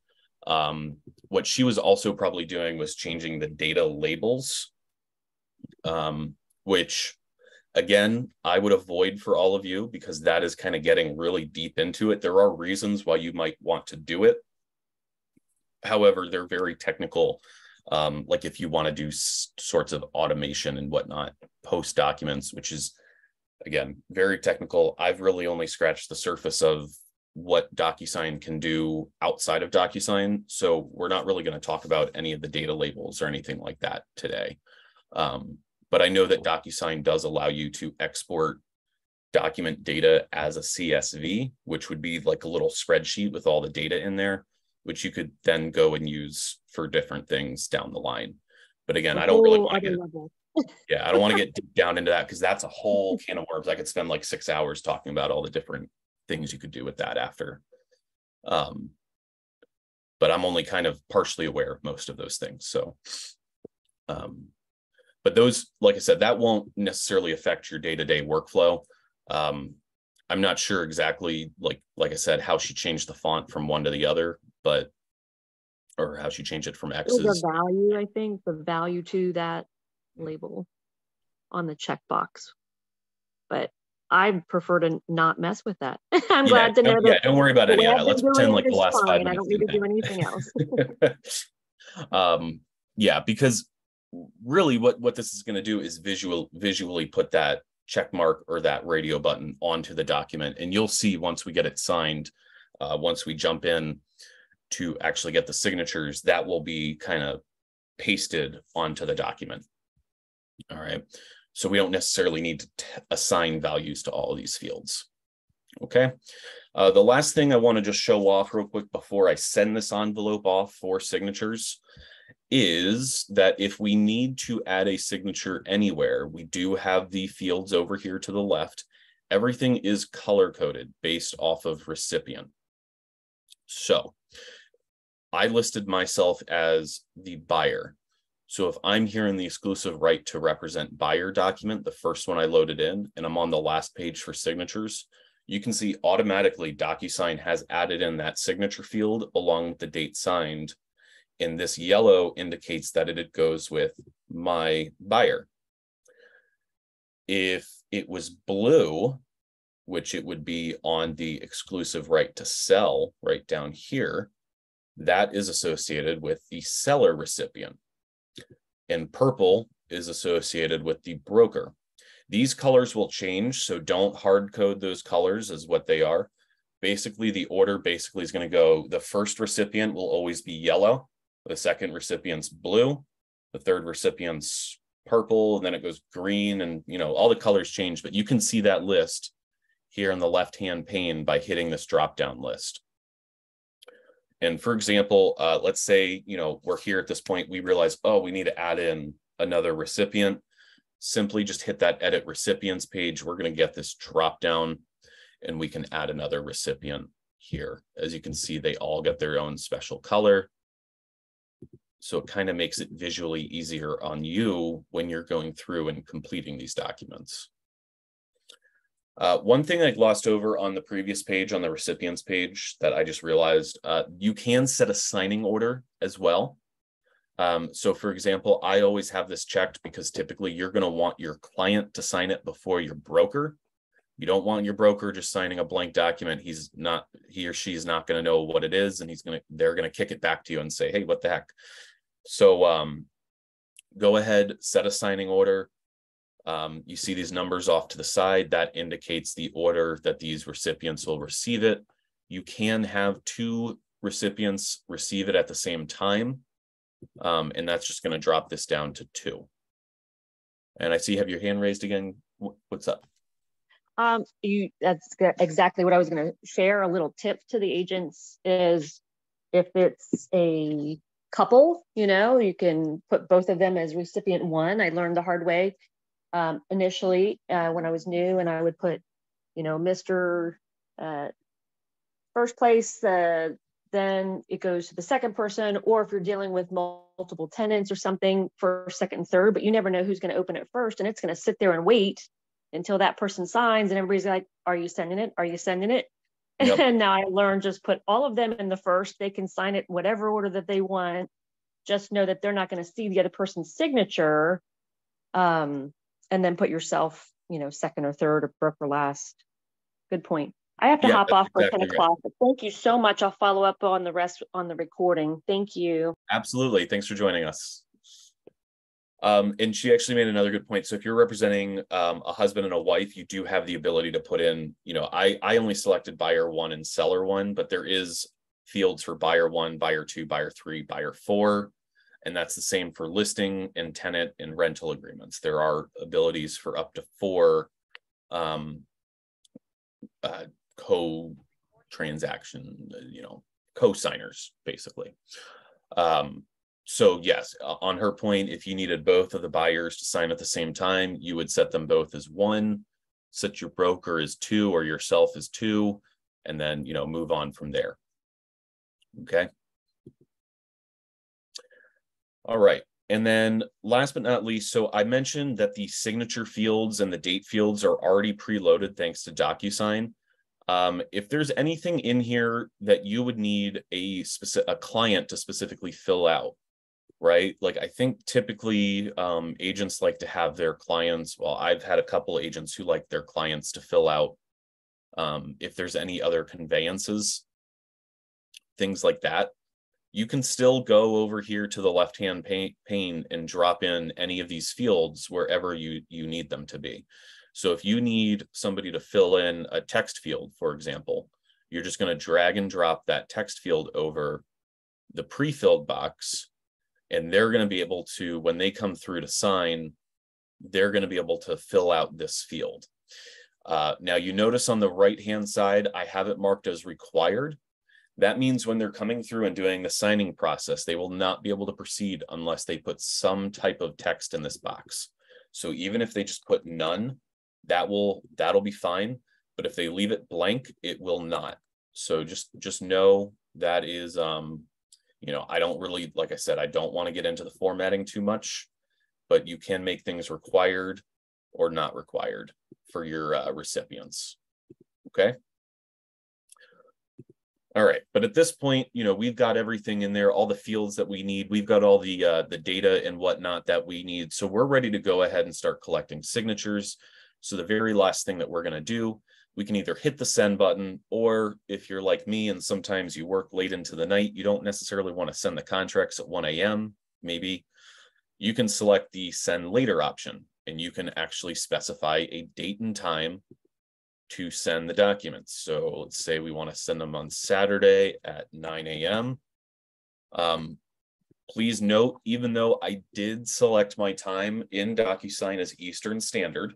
What she was also probably doing was changing the data labels, which again, I would avoid for all of you because that is kind of getting really deep into it. There are reasons why you might want to do it. However, they're very technical. Like if you want to do sorts of automation and whatnot, post documents, which is, again, very technical. I've really only scratched the surface of what Docusign can do outside of Docusign. So we're not really going to talk about any of the data labels or anything like that today. But I know that Docusign does allow you to export document data as a CSV, which would be like a little spreadsheet with all the data in there, which you could then go and use for different things down the line. But again, I don't really want to get, I don't want to get deep down into that because that's a whole can of worms. I could spend like 6 hours talking about all the different things you could do with that after. But I'm only kind of partially aware of most of those things. So, but those, like I said, that won't necessarily affect your day-to-day workflow. I'm not sure exactly, like I said, how she changed the font from one to the other, but, or how she changed it from X's.
The value, I think, the value to that label on the checkbox. But I prefer to not mess with that. I'm glad to know that.
Yeah, don't worry about any of that. Let's pretend like the last 5 minutes.
I don't need to do anything
else. Yeah, because really what this is going to do is visually put that check mark or that radio button onto the document. And you'll see once we get it signed, once we jump in to actually get the signatures, that will be kind of pasted onto the document. All right. So we don't necessarily need to assign values to all of these fields. Okay. The last thing I want to just show off real quick before I send this envelope off for signatures is that if we need to add a signature anywhere, we do have the fields over here to the left. Everything is color coded based off of recipient. So I listed myself as the buyer. So if I'm here in the exclusive right to represent buyer document, the first one I loaded in, and I'm on the last page for signatures, you can see automatically Docusign has added in that signature field along with the date signed And this yellow indicates that it goes with my buyer. If it was blue, which it would be on the exclusive right to sell right down here, that is associated with the seller recipient. And purple is associated with the broker. These colors will change, so don't hard code those colors as what they are. Basically, the order basically is going to go, the first recipient will always be yellow, the second recipient's blue, the third recipient's purple, and then it goes green, and all the colors change, but you can see that list here in the left-hand pane by hitting this drop-down list. And for example, let's say, we're here at this point, we realize, oh, we need to add in another recipient. Simply just hit that edit recipients page. We're going to get this drop-down and we can add another recipient here. As you can see, they all get their own special color. So it kind of makes it visually easier on you when you're going through and completing these documents. One thing I glossed over on the previous page, on the recipients page, that I just realized, you can set a signing order as well. So for example, I always have this checked because typically you're going to want your client to sign it before your broker. You don't want your broker just signing a blank document. He or she is not going to know what it is, and they're going to kick it back to you and say, hey, what the heck? So go ahead, set a signing order. You see these numbers off to the side, that indicates the order that these recipients will receive it. You can have 2 recipients receive it at the same time. And that's just going to drop this down to 2. And I see you have your hand raised again. What's up?
That's exactly what I was going to share. A little tip to the agents is, if it's a couple, you can put both of them as recipient 1. I learned the hard way. Initially, when I was new, and I would put, Mr. First place, then it goes to the second person, or if you're dealing with multiple tenants or something, first, second, and third, but you never know who's going to open it first, and it's going to sit there and wait until that person signs, and everybody's like, are you sending it? Are you sending it? Yep. And now I learned, just put all of them in the first. They can sign it whatever order that they want. Just know that they're not going to see the other person's signature. And then put yourself, second or third, or broker last. Good point. I have to hop off for 10 o'clock, but thank you so much. I'll follow up on the rest on the recording. Thank you. Absolutely.
Thanks for joining us. And she actually made another good point. So if you're representing a husband and a wife, you do have the ability to put in, I only selected buyer 1 and seller 1, but there is fields for buyer 1, buyer 2, buyer 3, buyer 4. And that's the same for listing and tenant and rental agreements. There are abilities for up to 4 co-transaction, co-signers, basically. So yes, on her point, if you needed both of the buyers to sign at the same time, you would set them both as 1, set your broker as 2 or yourself as 2, and then, move on from there. Okay. All right. And then last but not least, so I mentioned that the signature fields and the date fields are already preloaded thanks to Docusign. If there's anything in here that you would need a client to specifically fill out, right? Like, I think typically agents like to have their clients, well, I've had a couple agents who like their clients to fill out if there's any other conveyances, things like that. You can still go over here to the left-hand pane and drop in any of these fields wherever you need them to be. So if you need somebody to fill in a text field, for example, you're just going to drag and drop that text field over the pre-filled box, and they're going to be able to, when they come through to sign, they're going to be able to fill out this field. Now you notice on the right-hand side, I have it marked as required. That means when they're coming through and doing the signing process, they will not be able to proceed unless they put some type of text in this box. So even if they just put none, that'll be fine. But if they leave it blank, it will not. So just know that is, I don't really, like I said, I don't want to get into the formatting too much, but you can make things required or not required for your recipients. Okay. All right, but at this point, we've got everything in there, all the fields that we need. We've got all the data and whatnot that we need. So we're ready to go ahead and start collecting signatures. So the very last thing that we're going to do, we can either hit the send button, or if you're like me and sometimes you work late into the night, you don't necessarily want to send the contracts at 1 a.m. maybe, you can select the send later option, and you can actually specify a date and time to send the documents. So let's say we want to send them on Saturday at 9 a.m. Please note, even though I did select my time in Docusign as Eastern Standard,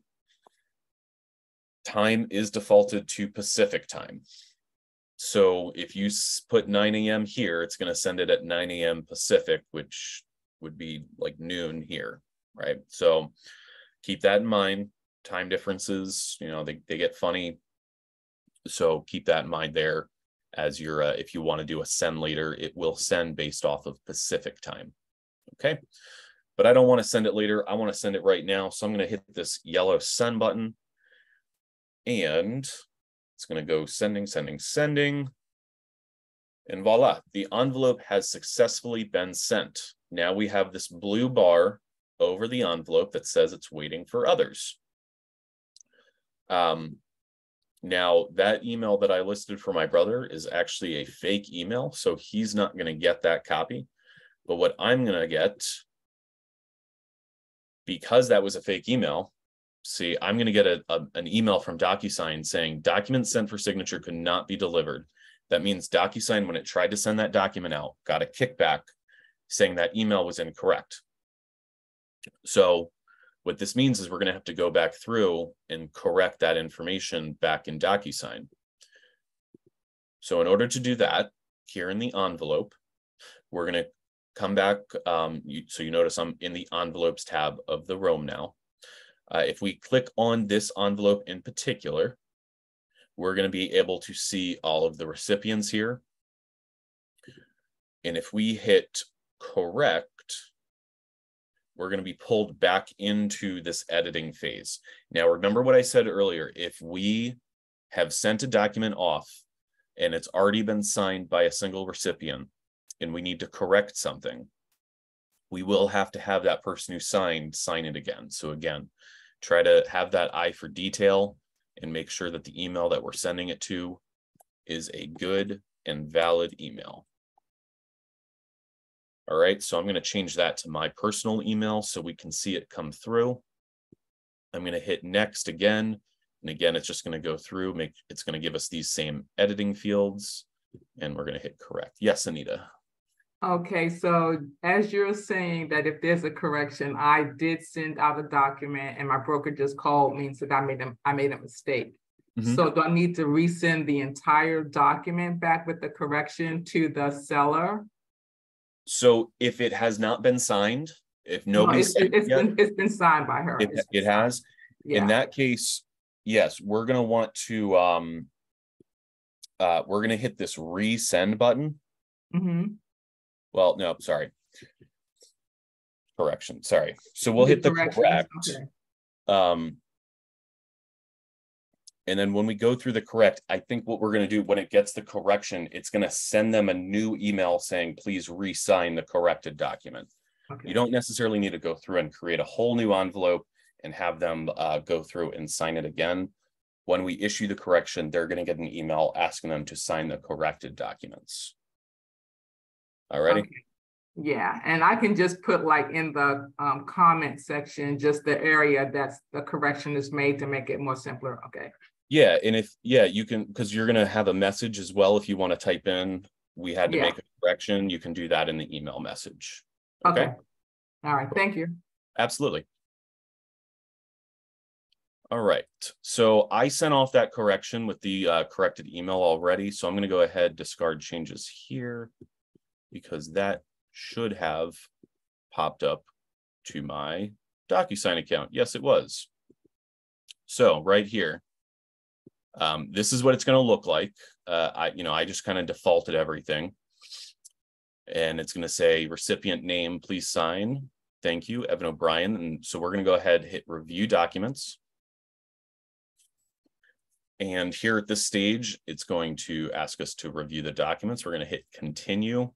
time is defaulted to Pacific time. So if you put 9 a.m. here, it's going to send it at 9 a.m. Pacific, which would be like noon here, right? So keep that in mind. Time differences, they get funny. So keep that in mind there as you're, if you want to do a send later, it will send based off of Pacific time. Okay. But I don't want to send it later. I want to send it right now. So I'm going to hit this yellow send button, and it's going to go sending, sending, sending. And voila, the envelope has successfully been sent. Now we have this blue bar over the envelope that says it's waiting for others. Now that email that I listed for my brother is actually a fake email, so he's not going to get that copy. But what I'm going to get, because that was a fake email, see, I'm going to get an email from Docusign saying document sent for signature could not be delivered. That means Docusign, when it tried to send that document out, got a kickback saying that email was incorrect. So what this means is we're going to have to go back through and correct that information back in Docusign. So in order to do that, here in the envelope, we're going to come back. So you notice I'm in the envelopes tab of the Rome now. If we click on this envelope in particular, we're going to be able to see all of the recipients here. And if we hit correct, we're going to be pulled back into this editing phase. Now, remember what I said earlier. If we have sent a document off and it's already been signed by a single recipient and we need to correct something, we will have to have that person who signed sign it again. So again, try to have that eye for detail and make sure that the email that we're sending it to is a good and valid email. All right, so I'm going to change that to my personal email so we can see it come through. I'm going to hit next again. And again, it's just going to go through, it's going to give us these same editing fields, and we're going to hit correct. Yes, Anita.
Okay, so as you're saying that if there's a correction, I did send out a document and my broker just called me and said I made a mistake. Mm-hmm. So do I need to resend the entire document back with the correction to the seller?
So if it has not been signed, if nobody's
it's been signed by her.
It has. Yeah. In that case, yes, we're gonna want to we're gonna hit this resend button. Mm-hmm. Well, no, sorry. Correction. Sorry. So we'll hit the correct. Okay. And then when we go through the correct, I think what we're going to do when it gets the correction, it's going to send them a new email saying, please re-sign the corrected document. Okay. You don't necessarily need to go through and create a whole new envelope and have them go through and sign it again. When we issue the correction, they're going to get an email asking them to sign the corrected documents. All righty. Okay.
Yeah, and I can just put like in the comment section, just the area that's the correction is made to make it more simpler. Okay. Yeah, and you can, because you're going to have a message as well. If you want to type in, we had to make a correction, you can do that in the email message. Okay. All right. Thank you. Absolutely. All right. So I sent off that correction with the corrected email already. So I'm going to go ahead, discard changes here, because that should have popped up to my Docusign account. Yes, it was. So right here, this is what it's going to look like. I just kind of defaulted everything, and it's going to say recipient name, please sign. Thank you, Evan O'Brien. And so we're going to go ahead, hit review documents. And here at this stage, it's going to ask us to review the documents. We're going to hit continue.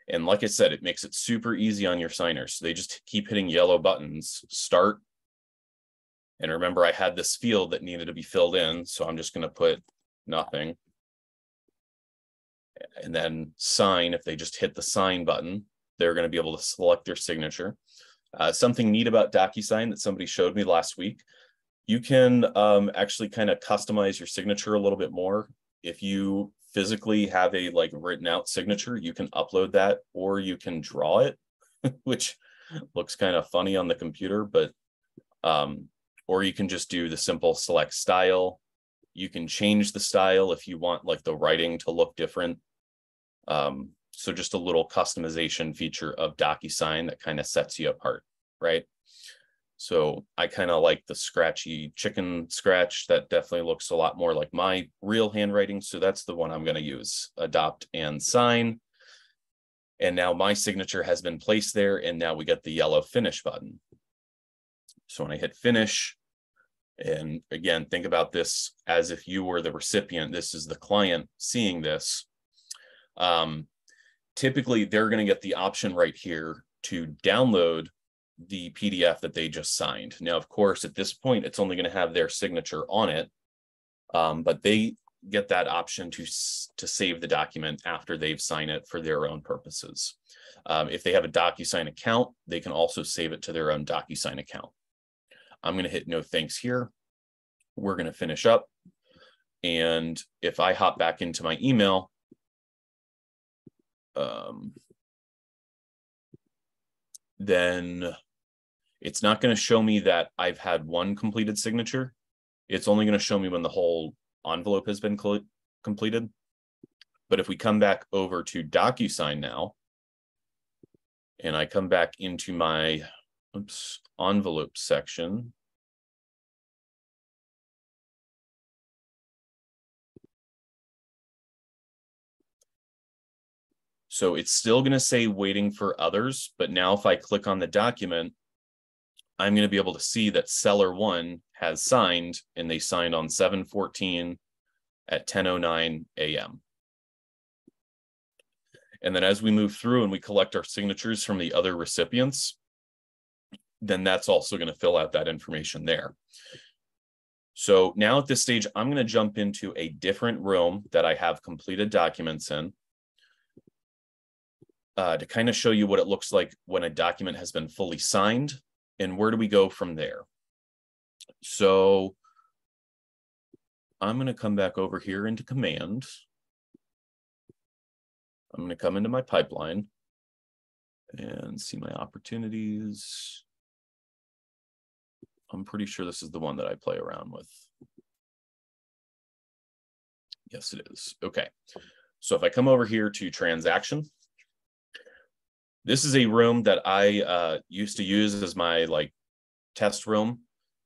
And like I said, it makes it super easy on your signers. So they just keep hitting yellow buttons, start. And remember, I had this field that needed to be filled in. So I'm just going to put nothing. And then sign. If they just hit the sign button, they're going to be able to select their signature. Something neat about Docusign that somebody showed me last week, you can actually kind of customize your signature a little bit more. If you physically have a like written out signature, you can upload that, or you can draw it, which looks kind of funny on the computer, but or you can just do the simple select style. You can change the style if you want like the writing to look different. So just a little customization feature of Docusign that kind of sets you apart, right? So I kind of like the scratchy chicken scratch. That definitely looks a lot more like my real handwriting. So that's the one I'm going to use, adopt and sign. And now my signature has been placed there. And now we get the yellow finish button. So when I hit finish, and again, think about this as if you were the recipient, this is the client seeing this. Typically, they're going to get the option right here to download the PDF that they just signed. Now, of course, at this point, it's only going to have their signature on it, but they get that option to save the document after they've signed it for their own purposes. If they have a Docusign account, they can also save it to their own Docusign account. I'm going to hit no thanks here. We're going to finish up. And if I hop back into my email, then it's not going to show me that I've had one completed signature. It's only going to show me when the whole envelope has been completed. But if we come back over to Docusign now, and I come back into my envelope section, so it's still going to say waiting for others, but now if I click on the document, I'm going to be able to see that seller 1 has signed, and they signed on 7/14 at 10:09 a.m. And then as we move through and we collect our signatures from the other recipients, then that's also going to fill out that information there. So now at this stage, I'm going to jump into a different room that I have completed documents in, to kind of show you what it looks like when a document has been fully signed, and where do we go from there. So I'm going to come back over here into command. I'm going to come into my pipeline and see my opportunities. I'm pretty sure this is the one that I play around with. Yes, it is. Okay. So if I come over here to transaction, this is a room that I used to use as my like test room.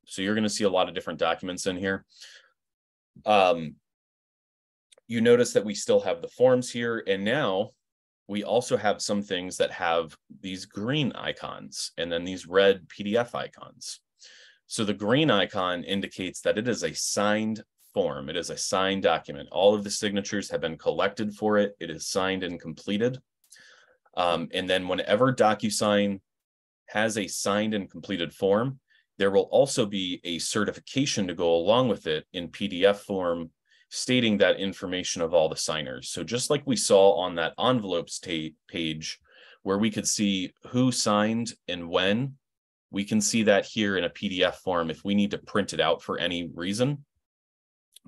So you're going to see a lot of different documents in here. You notice that we still have the forms here, and now we also have some things that have these green icons and then these red PDF icons. So the green icon indicates that it is a signed form. It is a signed document. All of the signatures have been collected for it. It is signed and completed. And then whenever Docusign has a signed and completed form, there will also be a certification to go along with it in PDF form, stating that information of all the signers. So just like we saw on that envelopes page, where we could see who signed and when, we can see that here in a PDF form. If we need to print it out for any reason,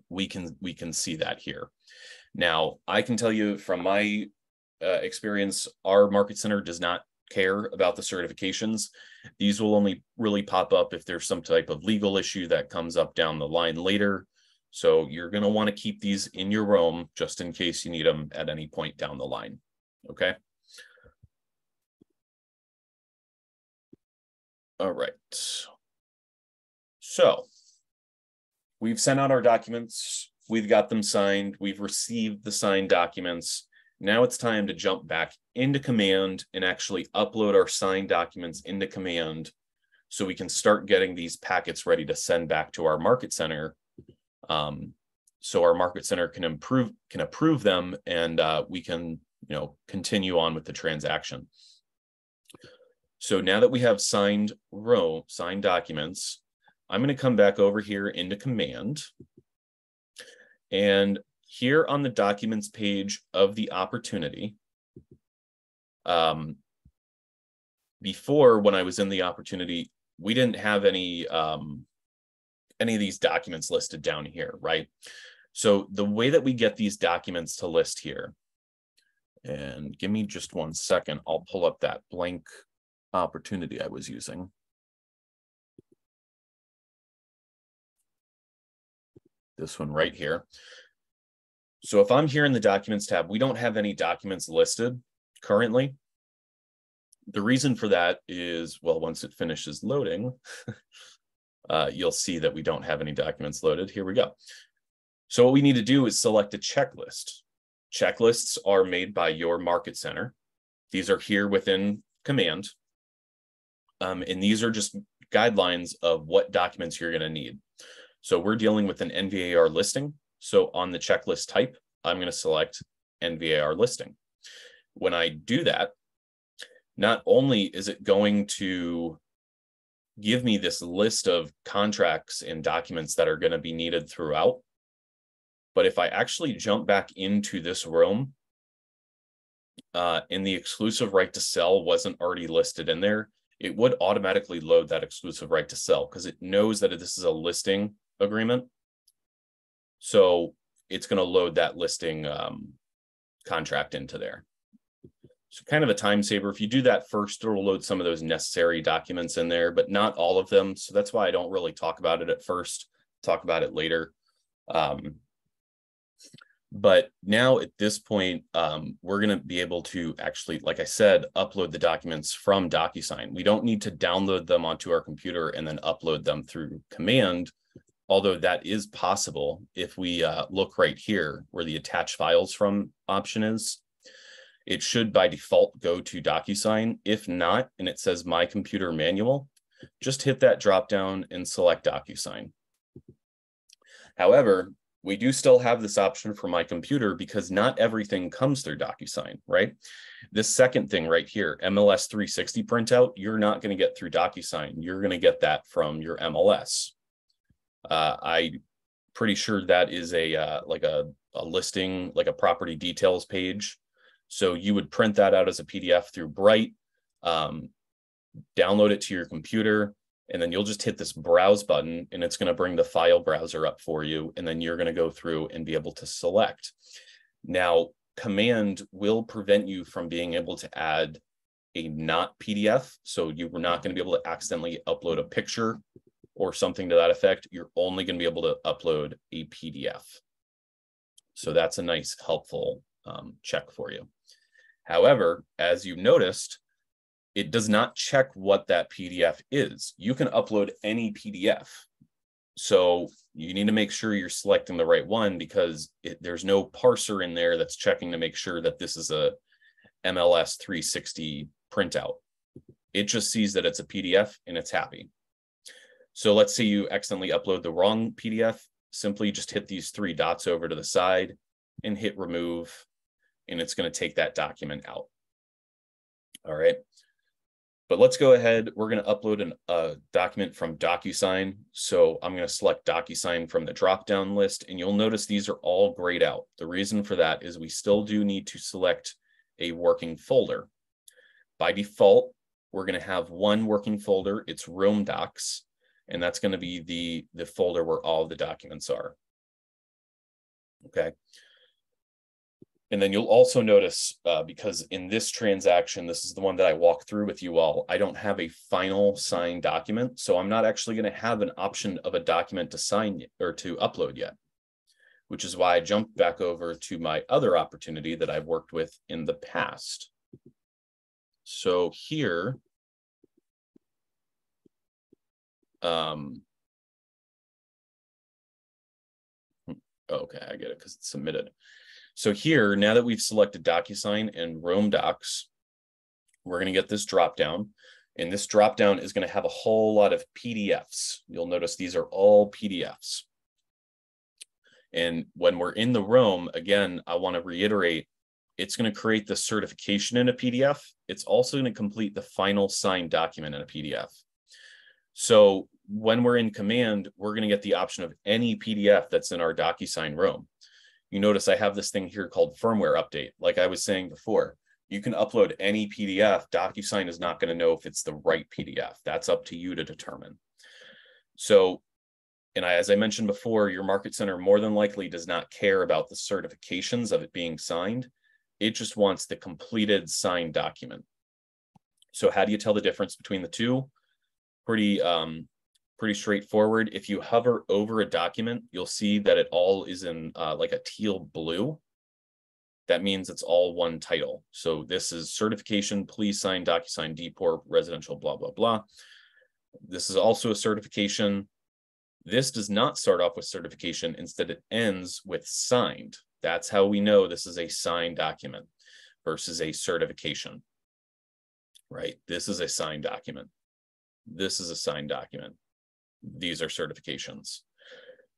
we can see that here. Now, I can tell you from my experience, our market center does not care about the certifications. These will only really pop up if there's some type of legal issue that comes up down the line later. So you're going to want to keep these in your room just in case you need them at any point down the line. Okay. All right. So we've sent out our documents. We've got them signed. We've received the signed documents. Now it's time to jump back into command and actually upload our signed documents into command so we can start getting these packets ready to send back to our market center so our market center can approve them, and we can, continue on with the transaction. So now that we have signed documents, I'm going to come back over here into command, and here on the documents page of the opportunity, before, when I was in the opportunity, we didn't have any of these documents listed down here, right? So the way that we get these documents to list here, and give me just 1 second, I'll pull up that blank opportunity I was using. This one right here. So if I'm here in the documents tab, we don't have any documents listed currently. The reason for that is, well, once it finishes loading, you'll see that we don't have any documents loaded. Here we go. So what we need to do is select a checklist. Checklists are made by your market center. These are here within command. And these are just guidelines of what documents you're going to need. So we're dealing with an NVAR listing. So on the checklist type, I'm going to select NVAR listing. When I do that, not only is it going to give me this list of contracts and documents that are going to be needed throughout, but if I actually jump back into this room, and the exclusive right to sell wasn't already listed in there, it would automatically load that exclusive right to sell because it knows that this is a listing agreement. So it's going to load that listing contract into there. So kind of a time saver. If you do that first, it'll load some of those necessary documents in there, but not all of them. So that's why I don't really talk about it at first, talk about it later. But now at this point, we're going to be able to actually, like I said, upload the documents from Docusign. We don't need to download them onto our computer and then upload them through command, although that is possible if we look right here where the attach files from option is. It should by default go to Docusign. If not, and it says My Computer Manual, just hit that drop down and select Docusign. However, we do still have this option for My Computer because not everything comes through Docusign, right? This second thing right here, MLS 360 printout, you're not going to get through Docusign. You're going to get that from your MLS. I'm pretty sure that is a listing, like a property details page. So you would print that out as a PDF through Bright, download it to your computer, and then you'll just hit this browse button and it's going to bring the file browser up for you. And then you're going to go through and be able to select. Now, command will prevent you from being able to add a not PDF. So you're not going to be able to accidentally upload a picture or something to that effect. You're only going to be able to upload a PDF. So that's a nice, helpful check for you. However, as you noticed, it does not check what that PDF is. You can upload any PDF. So you need to make sure you're selecting the right one because there's no parser in there that's checking to make sure that this is a MLS 360 printout. It just sees that it's a PDF and it's happy. So let's say you accidentally upload the wrong PDF, simply just hit these 3 dots over to the side and hit remove, and it's going to take that document out. All right. But let's go ahead. We're going to upload a document from Docusign. So I'm going to select Docusign from the drop-down list, and you'll notice these are all grayed out. The reason for that is we still do need to select a working folder. By default, we're going to have one working folder. It's Roam Docs, and that's going to be the folder where all of the documents are. Okay. And then you'll also notice, because in this transaction, this is the one that I walked through with you all, I don't have a final signed document. So I'm not actually going to have an option of a document to sign or to upload yet, which is why I jumped back over to my other opportunity that I've worked with in the past. So here, okay, I get it because it's submitted. So here, now that we've selected Docusign and Roam Docs, we're going to get this dropdown, and this dropdown is going to have a whole lot of PDFs. You'll notice these are all PDFs.
And when we're in the room, again, I want to reiterate, it's going to create the certification in a PDF. It's also going to complete the final signed document in a PDF. So when we're in command, we're going to get the option of any PDF that's in our Docusign room. You notice I have this thing here called firmware update. Like I was saying before, you can upload any PDF. Docusign is not going to know if it's the right PDF. That's up to you to determine. So, and as I mentioned before, your Market Center more than likely does not care about the certifications of it being signed. It just wants the completed signed document. So how do you tell the difference between the two? Pretty straightforward. If you hover over a document, you'll see that it all is in like a teal blue. That means it's all one title. So this is certification, please sign DocuSign DPOR residential, blah, blah, blah. This is also a certification. This does not start off with certification. Instead, it ends with signed. That's how we know this is a signed document versus a certification, right? This is a signed document. This is a signed document. These are certifications.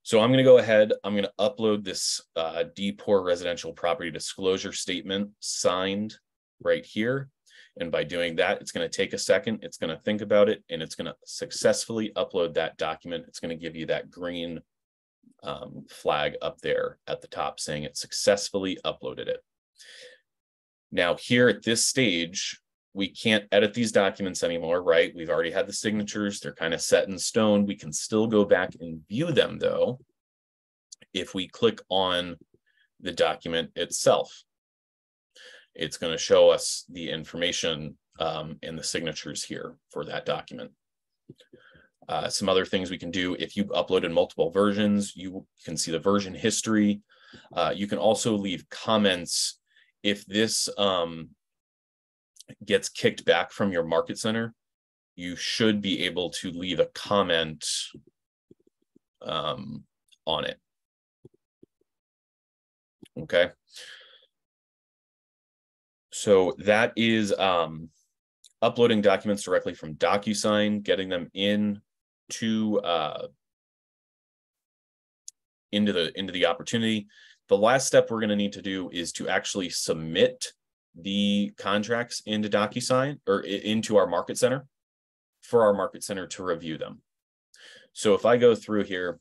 So I'm going to go ahead. I'm going to upload this DPOR residential property disclosure statement signed right here. And by doing that, it's going to take a second. It's going to think about it, and it's going to successfully upload that document. It's going to give you that green flag up there at the top saying it successfully uploaded it. Now here at this stage, we can't edit these documents anymore, right? We've already had the signatures. They're kind of set in stone. We can still go back and view them though, if we click on the document itself. It's going to show us the information and the signatures here for that document. Some other things we can do, if you've uploaded multiple versions, you can see the version history. You can also leave comments. If this gets kicked back from your Market Center, you should be able to leave a comment on it. Okay. So that is uploading documents directly from Docusign, getting them into the opportunity. The last step we're going to need to do is to actually submit the contracts into Docusign or into our Market Center for our Market Center to review them. So if I go through here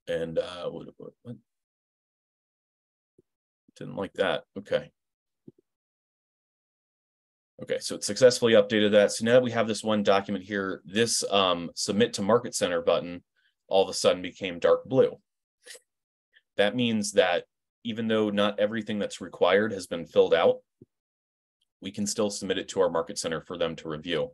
and what? Didn't like that. Okay. Okay, so it successfully updated that. So now that we have this one document here, this submit to Market Center button all of a sudden became dark blue. That means that even though not everything that's required has been filled out, we can still submit it to our Market Center for them to review.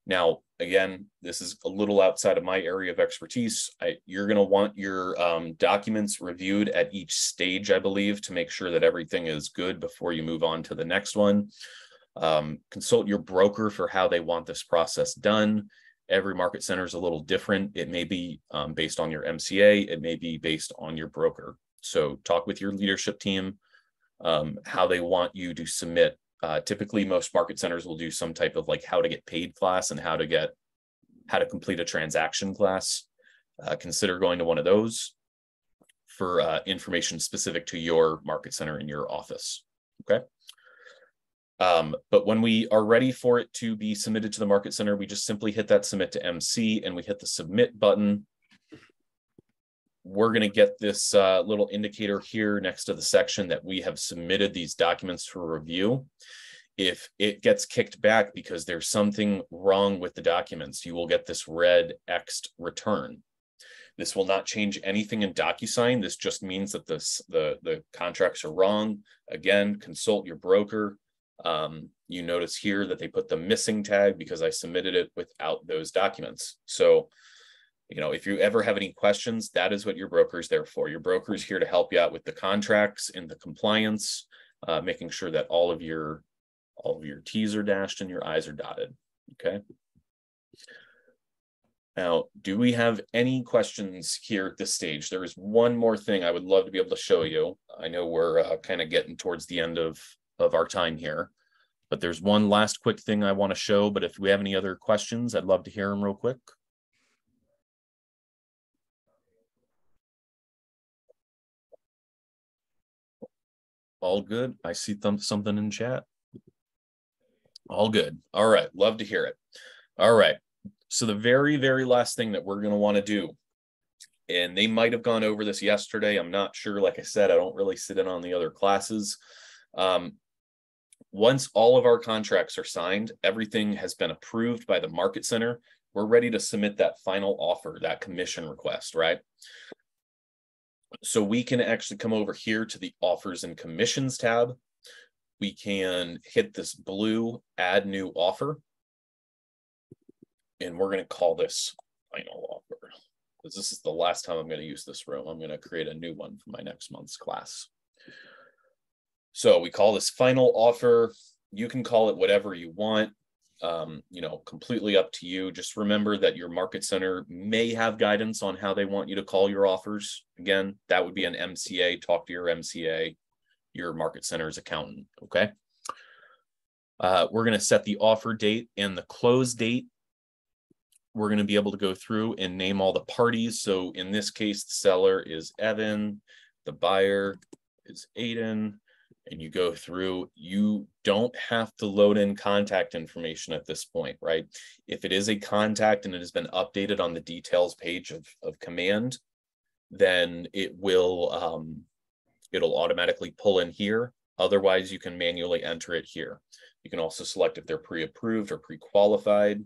Now, again, this is a little outside of my area of expertise. You're going to want your documents reviewed at each stage, I believe, to make sure that everything is good before you move on to the next one. Consult your broker for how they want this process done. Every Market Center is a little different. It may be based on your MCA. It may be based on your broker. So talk with your leadership team, how they want you to submit. Typically, most Market Centers will do some type of like how to get paid class and how to complete a transaction class. Consider going to one of those for information specific to your Market Center in your office. Okay. But when we are ready for it to be submitted to the Market Center, we just simply hit that submit to MC and we hit the submit button. We're going to get this little indicator here next to the section that we have submitted these documents for review. If it gets kicked back because there's something wrong with the documents, you will get this red X'd return. This will not change anything in Docusign. This just means that the contracts are wrong. Again, consult your broker. You notice here that they put the missing tag because I submitted it without those documents. So, you know, if you ever have any questions, that is what your broker is there for. Your broker is here to help you out with the contracts and the compliance, making sure that all of your T's are dashed and your I's are dotted. Okay. Now, do we have any questions here at this stage? There is one more thing I would love to be able to show you. I know we're kind of getting towards the end of our time here, but there's one last quick thing I want to show. But if we have any other questions, I'd love to hear them real quick.
All good. I see something in chat. All good. All right. Love to hear it. All right. So the very, very last thing that we're going to want to do, and they might have gone over this yesterday, I'm not sure. Like I said, I don't really sit in on the other classes. Once all of our contracts are signed, everything has been approved by the Market Center, we're ready to submit that final offer, that commission request, right? So we can actually come over here to the Offers and Commissions tab. We can hit this blue Add New Offer. And we're going to call this Final Offer, because this is the last time I'm going to use this row. I'm going to create a new one for my next month's class. So we call this Final Offer. You can call it whatever you want, completely up to you. Just remember that your Market Center may have guidance on how they want you to call your offers. Again, that would be an MCA. Talk to your MCA, your Market Center's accountant, okay? We're going to set the offer date and the close date. We're going to be able to go through and name all the parties. So in this case, the seller is Evan, the buyer is Aiden, and you go through. You don't have to load in contact information at this point, right? If it is a contact and it has been updated on the details page of command, then it will it'll automatically pull in here. Otherwise, you can manually enter it here. You can also select if they're pre-approved or pre-qualified.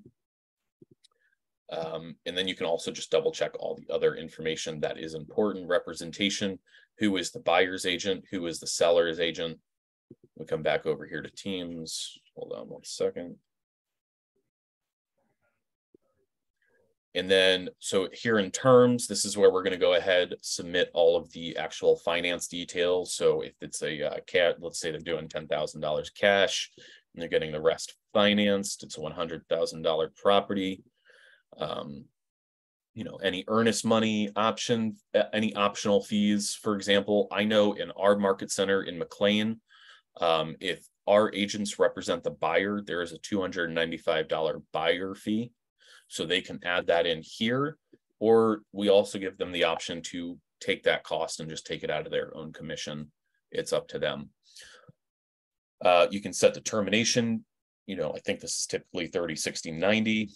And then you can also just double check all the other information that is important. Representation, who is the buyer's agent, who is the seller's agent. We come back over here to Teams. Hold on one second. And then, so here in terms, this is where we're going to go ahead, submit all of the actual finance details. So if it's a let's say they're doing $10,000 cash and they're getting the rest financed, it's a $100,000 property. Any earnest money option, any optional fees. For example, I know in our Market Center in McLean, if our agents represent the buyer, there is a $295 buyer fee. So they can add that in here, or we also give them the option to take that cost and just take it out of their own commission. It's up to them. You can set the termination. I think this is typically 30, 60, 90.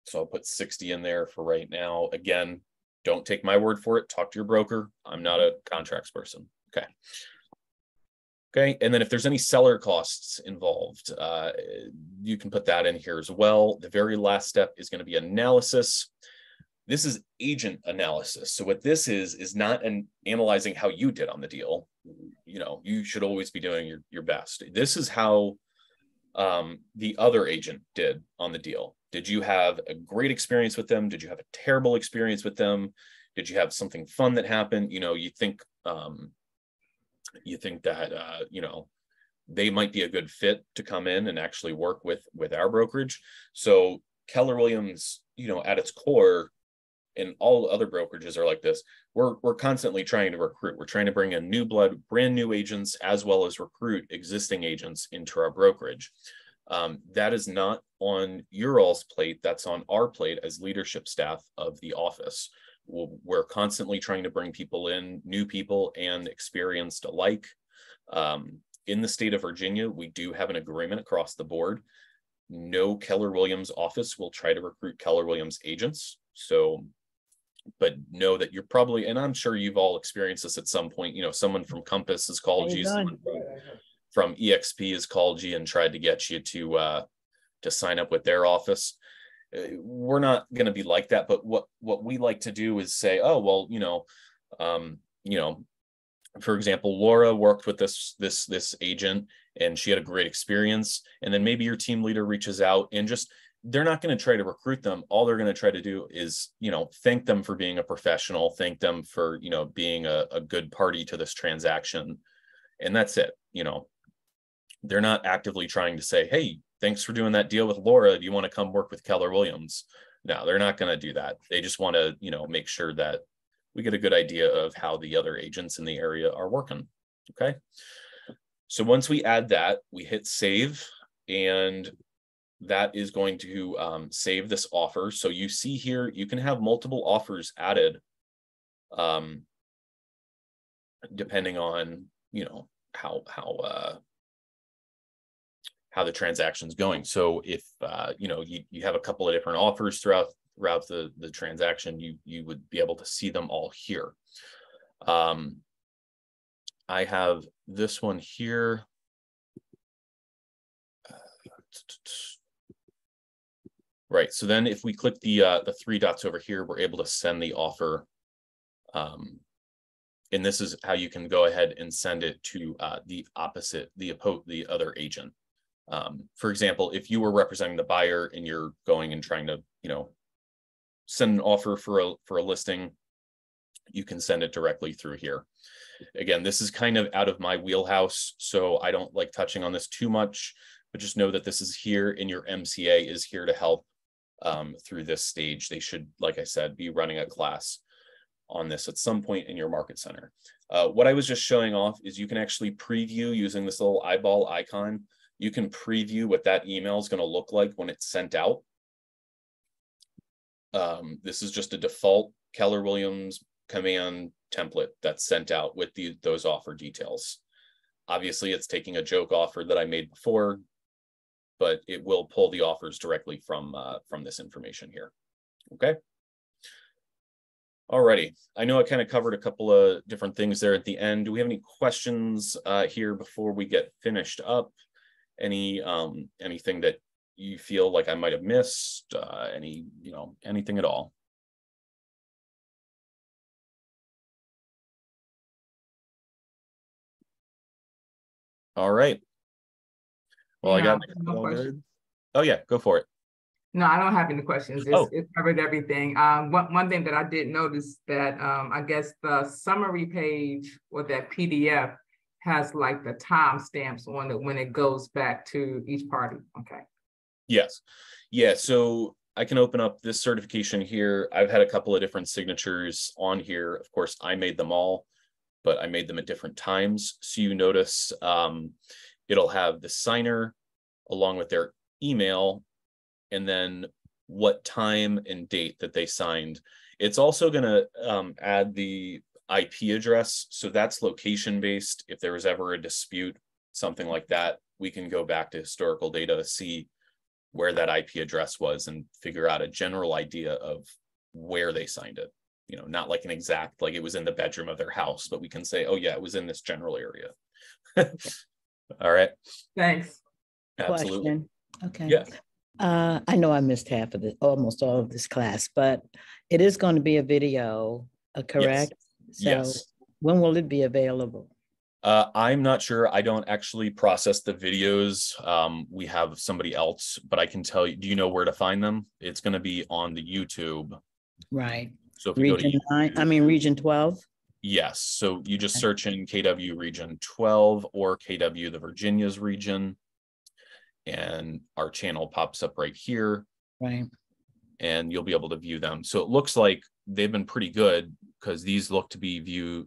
So I'll put 60 in there for right now. Again, don't take my word for it. Talk to your broker. I'm not a contracts person. Okay. Okay. And then if there's any seller costs involved, you can put that in here as well. The very last step is going to be analysis. This is agent analysis. So what this is not analyzing how you did on the deal. You should always be doing your best. This is how the other agent did on the deal. Did you have a great experience with them? Did you have a terrible experience with them? Did you have something fun that happened? You think that they might be a good fit to come in and actually work with our brokerage. So Keller Williams, at its core, and all other brokerages are like this. We're constantly trying to recruit. We're trying to bring in new blood, brand new agents, as well as recruit existing agents into our brokerage. That is not on your all's plate. That's on our plate as leadership staff of the office. We're constantly trying to bring people in, new people and experienced alike. In the state of Virginia, we do have an agreement across the board. No Keller Williams office will try to recruit Keller Williams agents. So, but know that you're probably, and I'm sure you've all experienced this at some point, someone from Compass has called you, someone from EXP has called you and tried to get you to sign up with their office. We're not going to be like that, but what we like to do is say, oh, well, for example, Laura worked with this agent and she had a great experience. And then maybe your team leader reaches out and they're not going to try to recruit them. All they're going to try to do is, thank them for being a professional, thank them for, being a good party to this transaction. And that's it. They're not actively trying to say, hey, thanks for doing that deal with Laura. Do you want to come work with Keller Williams? No, they're not going to do that. They just want to, make sure that we get a good idea of how the other agents in the area are working. Okay. So once we add that, we hit save, and that is going to save this offer. So you see here, you can have multiple offers added depending on, how the transaction's going. So if you have a couple of different offers throughout the transaction, you would be able to see them all here. I have this one here. Right. So then if we click the three dots over here, we're able to send the offer. And this is how you can go ahead and send it to the other agent. For example, if you were representing the buyer and you're going and trying to, send an offer for a listing, you can send it directly through here. Again, this is kind of out of my wheelhouse, so I don't like touching on this too much, but just know that this is here and your MCA is here to help through this stage. They should, like I said, be running a class on this at some point in your market center. What I was just showing off is you can actually preview using this little eyeball icon. You can preview what that email is going to look like when it's sent out. This is just a default Keller Williams command template that's sent out with those offer details. Obviously, it's taking a joke offer that I made before, but it will pull the offers directly from this information here. Okay. Alrighty. I know I kind of covered a couple of different things there at the end. Do we have any questions here before we get finished up? Anything that you feel like I might have missed? Anything at all? All right. Well, I got
no questions.
Oh yeah, go for it.
No, I don't have any questions. It covered everything. One thing that I did notice that I guess the summary page or that PDF has like the timestamps on it when it goes back to each party. Okay.
Yes. Yeah. So I can open up this certification here. I've had a couple of different signatures on here. Of course, I made them all, but I made them at different times. So you notice it'll have the signer along with their email and then what time and date that they signed. It's also going to add the IP address. So that's location based. If there was ever a dispute, something like that, we can go back to historical data to see where that IP address was and figure out a general idea of where they signed it. Not like an exact, like it was in the bedroom of their house, but we can say, oh yeah, it was in this general area. All right.
Thanks.
Absolutely.
Question. Okay.
Yes.
I know I missed half of this, almost all of this class, but it is going to be a video, correct?
Yes.
So
Yes.
When will it be available?
I'm not sure. I don't actually process the videos. We have somebody else, but I can tell you, do you know where to find them? It's going to be on the YouTube.
Right.
So if you go to
Region 9, Region 12?
Yes. So you just search in KW Region 12 or KW the Virginias region, and our channel pops up right here.
Right.
And you'll be able to view them. So it looks like they've been pretty good because these look to be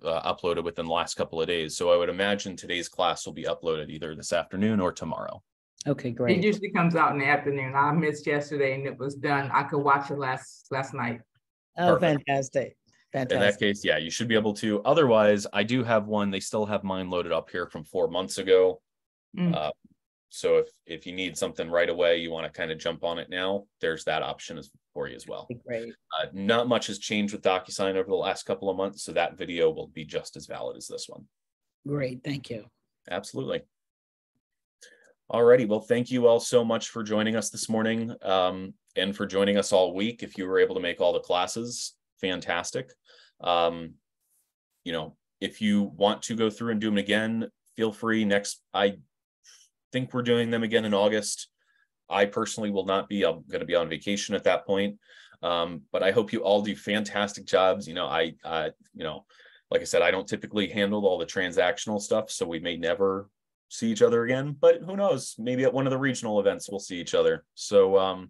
uploaded within the last couple of days. So I would imagine today's class will be uploaded either this afternoon or tomorrow.
Okay, great.
It usually comes out in the afternoon. I missed yesterday and it was done. I could watch it last night.
Oh,
Perfect.
fantastic.
In that case, yeah, you should be able to. Otherwise, I do have one. They still have mine loaded up here from 4 months ago. So if you need something right away, you want to kind of jump on it now, there's that option for you as well.
Great.
Not much has changed with Docusign over the last couple of months, so that video will be just as valid as this one.
Great, thank you.
Absolutely. Alrighty, well, thank you all so much for joining us this morning and for joining us all week. If you were able to make all the classes, fantastic. If you want to go through and do them again, feel free. I think we're doing them again in August. I personally will not be. I'm going to be on vacation at that point. But I hope you all do fantastic jobs. Like I said, I don't typically handle all the transactional stuff, so we may never see each other again, but who knows, maybe at one of the regional events we'll see each other. So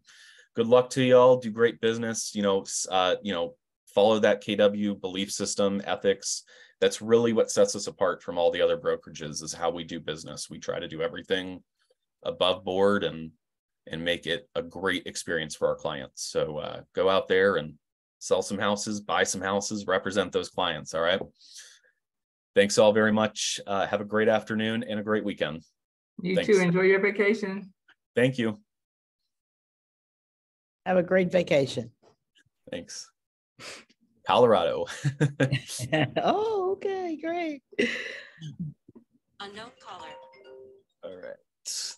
good luck to y'all. Do great business. Follow that KW belief system, ethics. That's really what sets us apart from all the other brokerages, is how we do business. We try to do everything above board and make it a great experience for our clients. So go out there and sell some houses, buy some houses, represent those clients. All right. Thanks all very much. Have a great afternoon and a great weekend.
You
Thanks.
too. Enjoy your vacation.
Thank you.
Have a great vacation.
Thanks. Colorado.
Oh, okay, great.
Unknown caller.
All right.